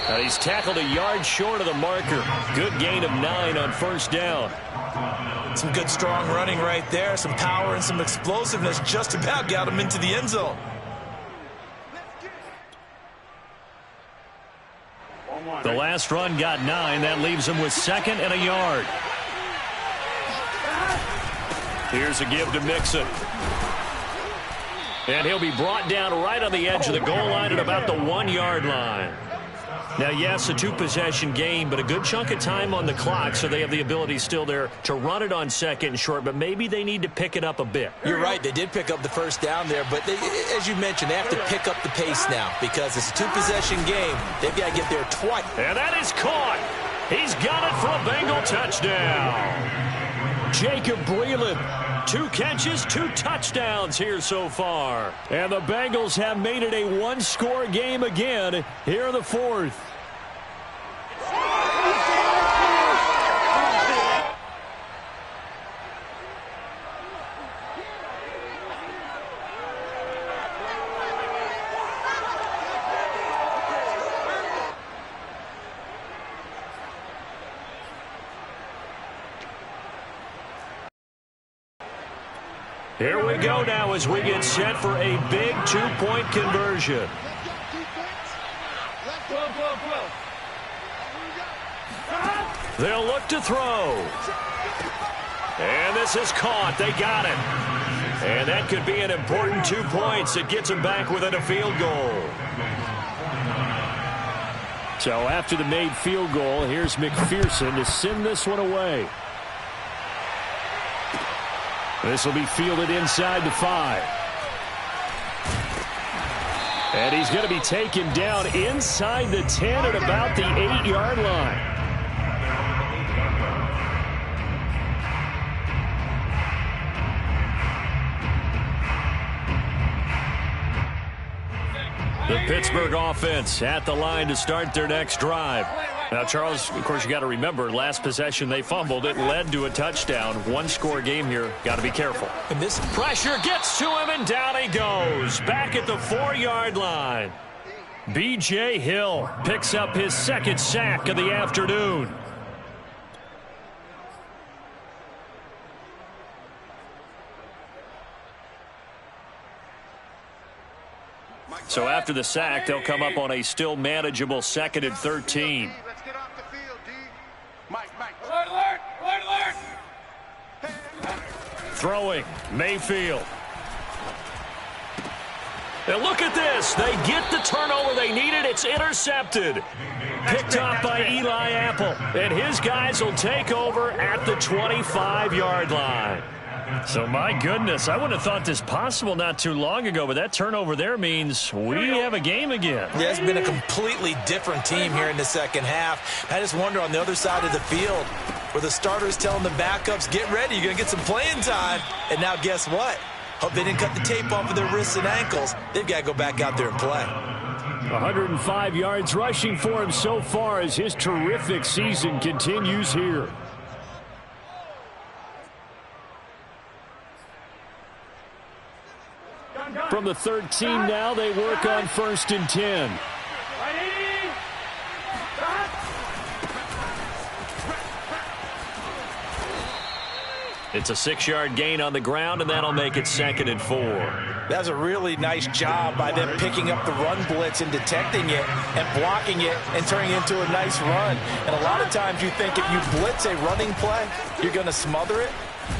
And he's tackled a yard short of the marker. Good gain of 9 on 1st down. Some good strong running right there. Some power and some explosiveness just about got him into the end zone. The last run got 9. That leaves him with 2nd and a yard. Here's a give to Mixon. And he'll be brought down right on the edge of the goal line at about the 1-yard line. Now, yes, a 2-possession game, but a good chunk of time on the clock, so they have the ability still there to run it on 2nd and short, but maybe they need to pick it up a bit. You're right. They did pick up the 1st down there, but as you mentioned, they have to pick up the pace now because it's a 2-possession game. They've got to get there twice. And that is caught. He's got it for a Bengal touchdown. Jacob Breeland. 2 catches, 2 touchdowns here so far. And the Bengals have made it a 1-score game again here in the 4th. Here we go now as we get set for a big 2-point conversion. They'll look to throw. And this is caught. They got it. And that could be an important 2 points. It gets them back within a field goal. So after the made field goal, here's McPherson to send this one away. This will be fielded inside the 5. And he's going to be taken down inside the 10 at about the 8-yard line. The Pittsburgh offense at the line to start their next drive. Now, Charles, of course, you got to remember, last possession they fumbled. It led to a touchdown. 1-score game here. Got to be careful. And this pressure gets to him, and down he goes. Back at the 4-yard line. B.J. Hill picks up his 2nd sack of the afternoon. So after the sack, they'll come up on a still manageable 2nd and 13. Let's get off the field, D. Mike. Alert. Throwing, Mayfield. And look at this. They get the turnover they needed. It's intercepted. Picked off by Eli Apple. And his guys will take over at the 25-yard line. So, my goodness, I wouldn't have thought this possible not too long ago, but that turnover there means we have a game again. Yeah, it's been a completely different team here in the second half. I just wonder on the other side of the field where the starters telling the backups, get ready, you're going to get some playing time. And now guess what? Hope they didn't cut the tape off of their wrists and ankles. They've got to go back out there and play. 105 yards rushing for him so far as his terrific season continues here. From the 13 now, they work on 1st and 10. It's a 6-yard gain on the ground, and that'll make it 2nd and 4. That's a really nice job by them picking up the run blitz and detecting it and blocking it and turning it into a nice run. And a lot of times you think if you blitz a running play, you're going to smother it.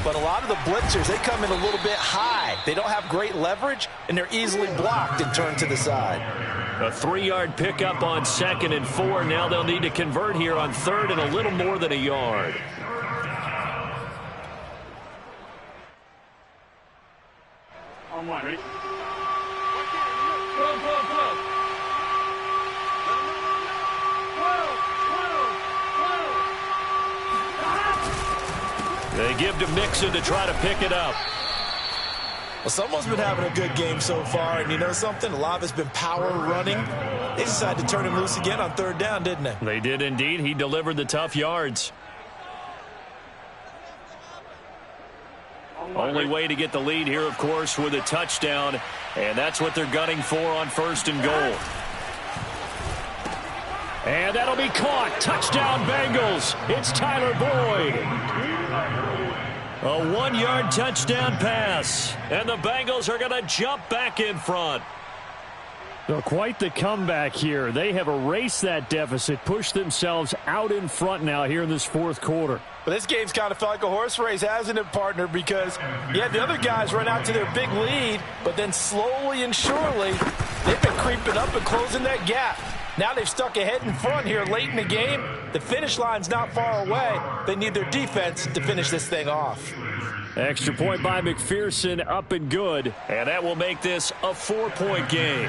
But a lot of the blitzers, they come in a little bit high. They don't have great leverage, and they're easily blocked and turned to the side. A 3-yard pickup on 2nd and 4. Now they'll need to convert here on 3rd and a little more than a yard. On 1, ready? Go. They give to Mixon to try to pick it up. Well, someone's been having a good game so far, and you know something? A lot of it's been power running. They decided to turn him loose again on third down, didn't they? They did indeed. He delivered the tough yards. Only way to get the lead here, of course, with a touchdown, and that's what they're gunning for on 1st and goal. And that'll be caught. Touchdown, Bengals. It's Tyler Boyd. A 1-yard touchdown pass, and the Bengals are going to jump back in front. Well, quite the comeback here. They have erased that deficit, pushed themselves out in front now here in this 4th quarter. But this game's kind of felt like a horse race, hasn't it, partner? Because, yeah, the other guys run out to their big lead, but then slowly and surely, they've been creeping up and closing that gap. Now they've stuck ahead in front here late in the game. The finish line's not far away. They need their defense to finish this thing off. Extra point by McPherson, up and good. And that will make this a 4-point game.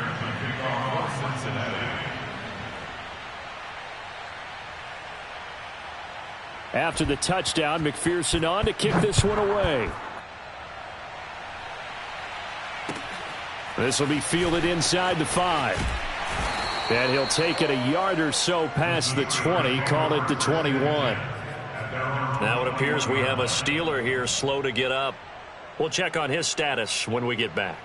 After the touchdown, McPherson on to kick this one away. This will be fielded inside the 5. And he'll take it a yard or so past the 20, call it the 21. Now it appears we have a Steeler here slow to get up. We'll check on his status when we get back.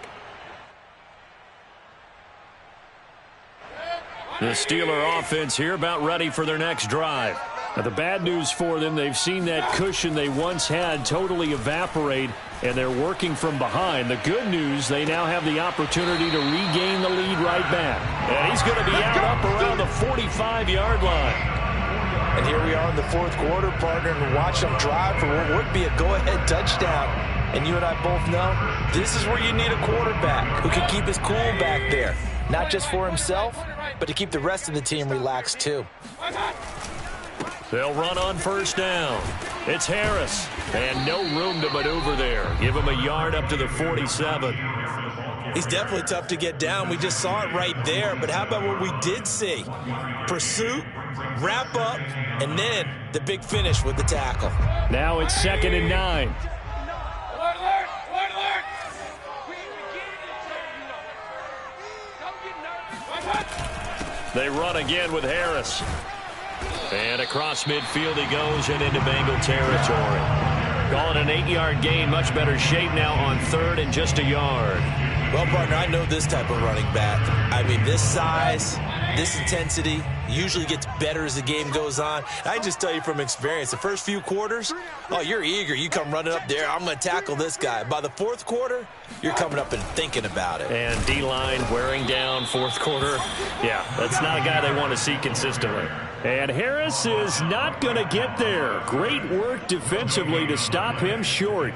The Steeler offense here about ready for their next drive. Now the bad news for them, they've seen that cushion they once had totally evaporate, and they're working from behind. The good news, they now have the opportunity to regain the lead right back. And he's going to be out up around the 45-yard line. And here we are in the 4th quarter, partner, and watch them drive for what would be a go-ahead touchdown. And you and I both know this is where you need a quarterback who can keep his cool back there. Not just for himself, but to keep the rest of the team relaxed too. They'll run on 1st down. It's Harris. And no room to maneuver there. Give him a yard up to the 47. He's definitely tough to get down. We just saw it right there. But how about what we did see? Pursuit, wrap up, and then the big finish with the tackle. Now it's 2nd and 9. They run again with Harris. And across midfield he goes and into Bengal territory. Calling an 8-yard gain, much better shape now on 3rd and just a yard. Well, partner, I know this type of running back. I mean, this size, this intensity usually gets better as the game goes on. I can just tell you from experience, the first few quarters, oh, you're eager. You come running up there, I'm going to tackle this guy. By the 4th quarter, you're coming up and thinking about it. And D-line wearing down 4th quarter. Yeah, that's not a guy they want to see consistently. And Harris is not going to get there. Great work defensively to stop him short.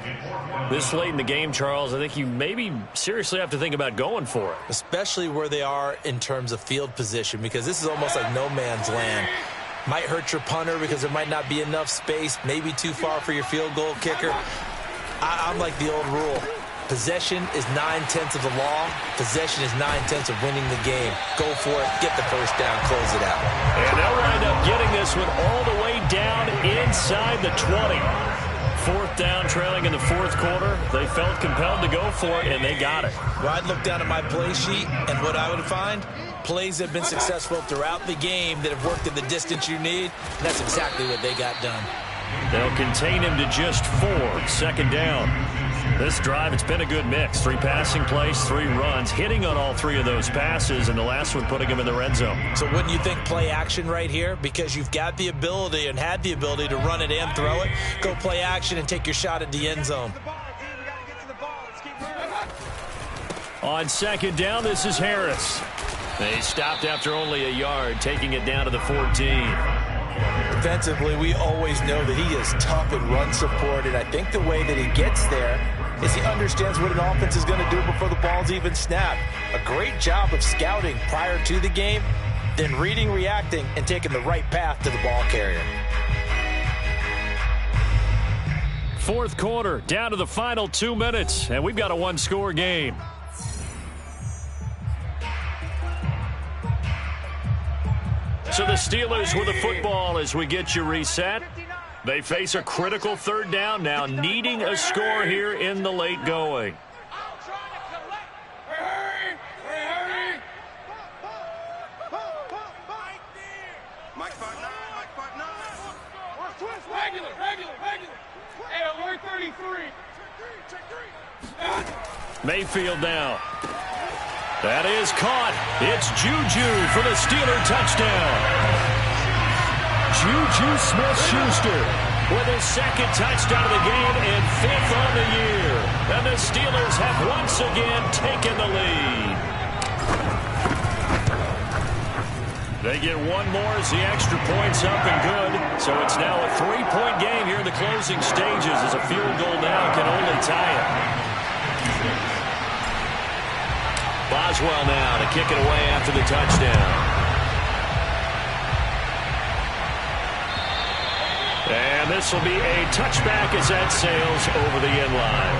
This late in the game, Charles, I think you maybe seriously have to think about going for it. Especially where they are in terms of field position, because this is almost like no man's land. Might hurt your punter because there might not be enough space, maybe too far for your field goal kicker. I'm like the old rule. Possession is 9/10 of the law. Possession is 9/10 of winning the game. Go for it. Get the first down. Close it out. And they'll wind up getting this one all the way down inside the 20. 4th down, trailing in the 4th quarter. They felt compelled to go for it, and they got it. Well, I'd look down at my play sheet, and what I would find, plays have been successful throughout the game that have worked at the distance you need. And that's exactly what they got done. They'll contain him to just 4. 2nd down. This drive, it's been a good mix. 3 passing plays, 3 runs, hitting on all 3 of those passes, and the last one putting him in the red zone. So wouldn't you think play action right here? Because you've got the ability and had the ability to run it and throw it. Go play action and take your shot at the end zone. On 2nd down, this is Harris. They stopped after only a yard, taking it down to the 14. Defensively, we always know that he is tough in run support, and I think the way that he gets there is he understands what an offense is going to do before the ball's even snapped. A great job of scouting prior to the game, then reading, reacting, and taking the right path to the ball carrier. 4th quarter, down to the final 2 minutes, and we've got a 1-score game. So the Steelers with the football as we get you reset. They face a critical third down now, needing a score here in the late going. Mayfield now. That is caught. It's Juju for the Steeler touchdown. Juju Smith-Schuster with his second touchdown of the game and 5th on the year. And the Steelers have once again taken the lead. They get one more as the extra point's up and good. So it's now a 3-point game here in the closing stages as a field goal now can only tie it. Boswell now to kick it away after the touchdown. And this will be a touchback as that sails over the end line.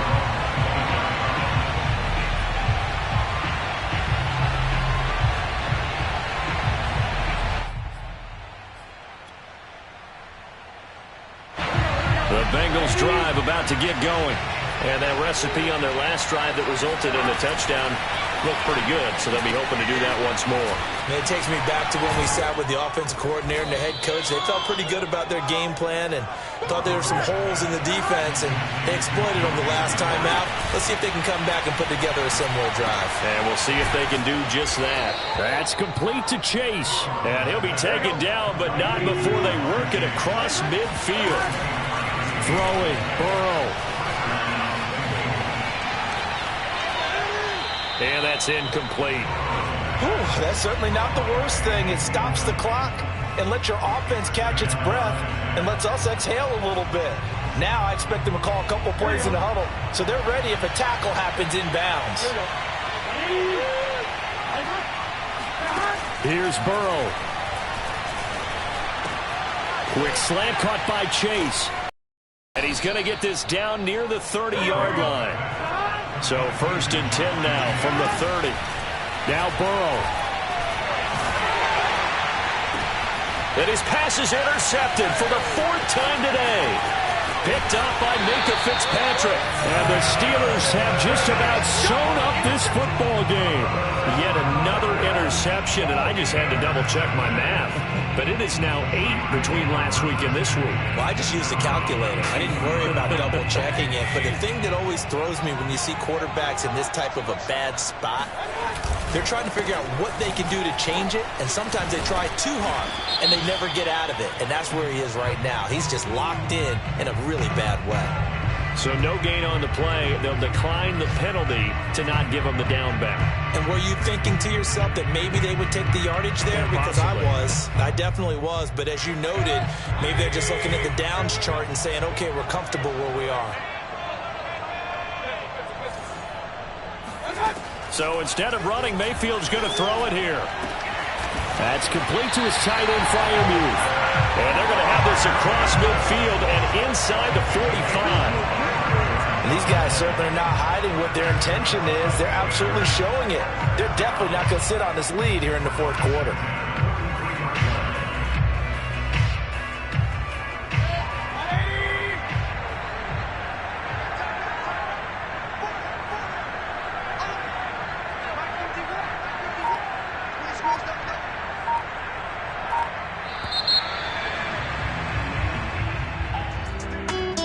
The Bengals drive about to get going. And that recipe on their last drive that resulted in the touchdown looked pretty good, so they'll be hoping to do that once more. It takes me back to when we sat with the offensive coordinator and the head coach. They felt pretty good about their game plan and thought there were some holes in the defense, and they exploited them the last time out. Let's see if they can come back and put together a similar drive. And we'll see if they can do just that. That's complete to Chase. And he'll be taken down, but not before they work it across midfield. Throwing, Burrow. And that's incomplete. Whew, that's certainly not the worst thing. It stops the clock and lets your offense catch its breath and lets us exhale a little bit. Now I expect them to call a couple plays in the huddle, so they're ready if a tackle happens inbounds. Here's Burrow. Quick slant caught by Chase. And he's going to get this down near the 30-yard line. So 1st and 10 now from the 30. Now Burrow. And his pass is intercepted for the 4th time today. Picked up by Minkah Fitzpatrick. And the Steelers have just about sewn up this football game. Yet another interception, and I just had to double-check my math. But it is now 8 between last week and this week. Well, I just used a calculator. I didn't worry about double-checking it. But the thing that always throws me when you see quarterbacks in this type of a bad spot, they're trying to figure out what they can do to change it, and sometimes they try too hard, and they never get out of it. And that's where he is right now. He's just locked in a really bad way. So no gain on the play. They'll decline the penalty to not give him the down back. And were you thinking to yourself that maybe they would take the yardage there? Yeah, because possibly. I definitely was. But as you noted, maybe they're just looking at the downs chart and saying, okay, we're comfortable where we are. So instead of running, Mayfield's going to throw it here. That's complete to his tight end, Freiermuth. And they're going to have this across midfield and inside the 45. And these guys certainly are not hiding what their intention is. They're absolutely showing it. They're definitely not going to sit on this lead here in the 4th quarter.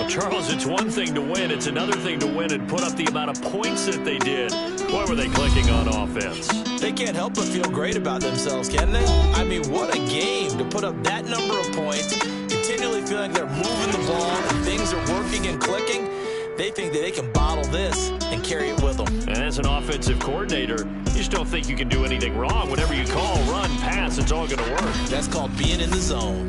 Charles, it's one thing to win. It's another thing to win and put up the amount of points that they did. Boy, were they clicking on offense. They can't help but feel great about themselves, can they? I mean, what a game to put up that number of points, continually feeling like they're moving the ball and things are working and clicking. They think that they can bottle this and carry it with them. And as an offensive coordinator, you just don't think you can do anything wrong. Whatever you call, run, pass, it's all going to work. That's called being in the zone.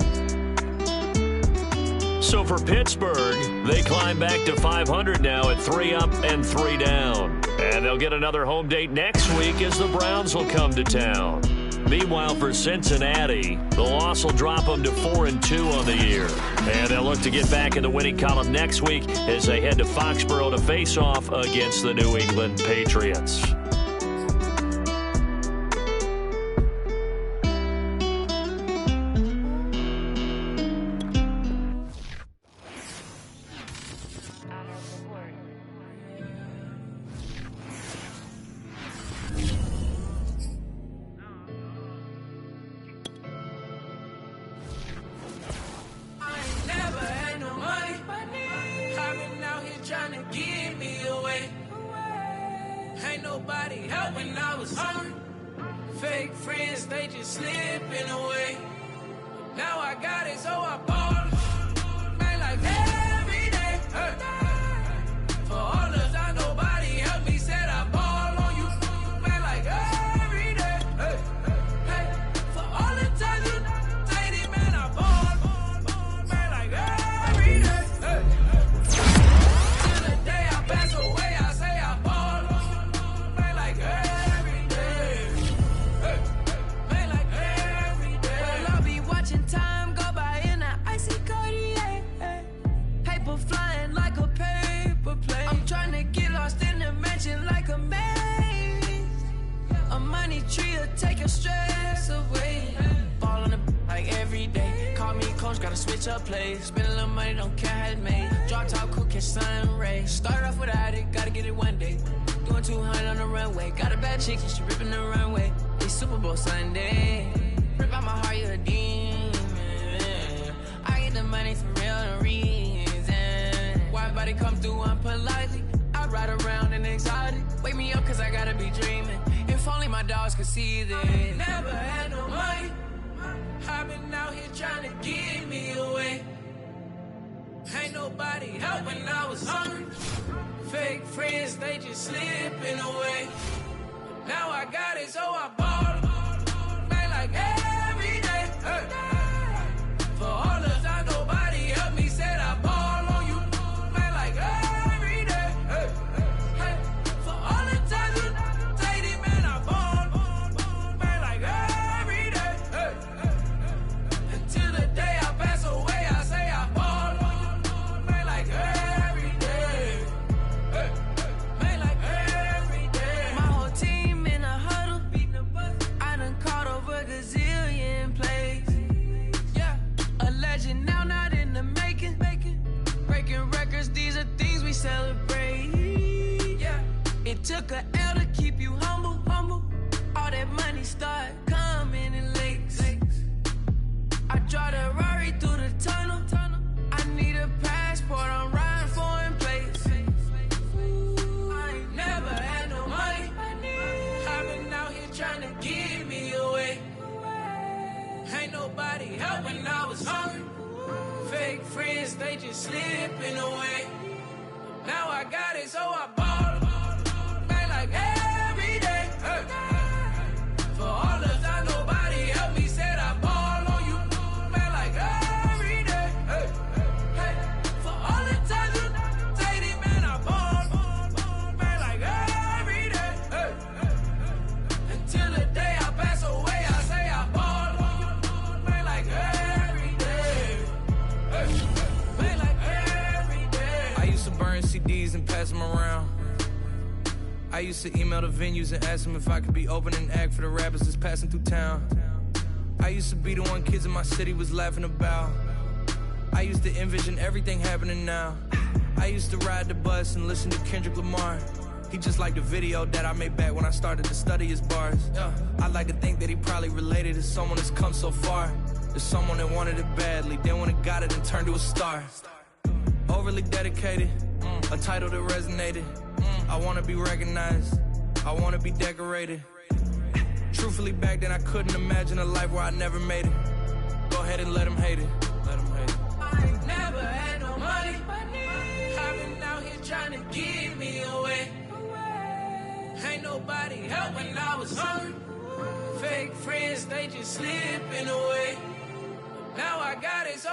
So for Pittsburgh, they climb back to 500 now at 3 up and 3 down. And they'll get another home date next week as the Browns will come to town. Meanwhile, for Cincinnati, the loss will drop them to 4-2 on the year. And they'll look to get back in the winning column next week as they head to Foxborough to face off against the New England Patriots. nobody help when I was hungry. Fake friends, they just slipping away. Now I got it, so I ball. Man, like every day. For all the time, nobody helped me, said I ball on you. Man, like every day. For all the times you dated, man, I ball. Man, like every day. Till the day I pass away, I say I ball. Man, like every day. Man, like every day. Well, I'll be watching time go by in that icy Cartier. Paper flying like a paper plane. I'm trying to get lost in the mansion like a maze. A money tree will take your stress away. Ball on the like every day. Call me coach, gotta switch up plays. Spend a little money, don't care how it's made. Drop top, cool, catch sun rays. Start off without it, gotta get it one day. Doing 200 on the runway. Got a bad chick, she ripping the runway. It's Super Bowl Sunday. Rip out my heart, you a demon. I get the money for real, no reason. Why everybody come through unpolitely? I ride around in exotic. Wake me up cause I gotta be dreaming. If only my dogs could see this. Never had no money. I've been out here trying to give me away. Ain't nobody help when I was hungry. Fake friends, they just slipping away. Now I got it, so I ball. Man, like every day. For all the time, nobody helped me, said I ball on you. Man, like every day. For all the times you dated, man, I ball. Man, like every day. Until the day I pass away, I say I ball. Man, like every day. Man, like every day. My whole team in a huddle. I done caught over gazillion plays. Yeah, a legend now, not in the making. Breaking records, these are things we celebrate. Yeah, it took a L to keep you humble. All that money start coming in lakes. I drive the Rari through the tunnel. I need a passport, I'm riding foreign plates. I ain't never had no money. I've been out here trying to give me away. Ain't nobody help when I was hungry. Fake friends, they just slipping away. Now I got it, so I ball. Man, like every day. For all the time, nobody helped me, said I ball on you. Man, like every day. For all the times you dated, man, I ball. Man, like every day. Until the day I pass away, I say I ball. Man, like every day. Man, like every day. I used to burn CDs and pass them around. I used to email the venues and ask them if I could be opening act for the rappers that's passing through town. I used to be the one kids in my city was laughing about. I used to envision everything happening now. I used to ride the bus and listen to Kendrick Lamar. He just like the video that I made back when I started to study his bars. I like to think that he probably related to someone that's come so far. To someone that wanted it badly, then when it got it and turned to a star. Overly dedicated, a title that resonated. I wanna be recognized, I wanna be decorated. Truthfully, back then I couldn't imagine a life where I never made it. Go ahead and let them hate it. I ain't never had no money. I've been out here trying to give me away. Ain't nobody help when I was hungry. Fake friends, they just slipping away. Now I got it, so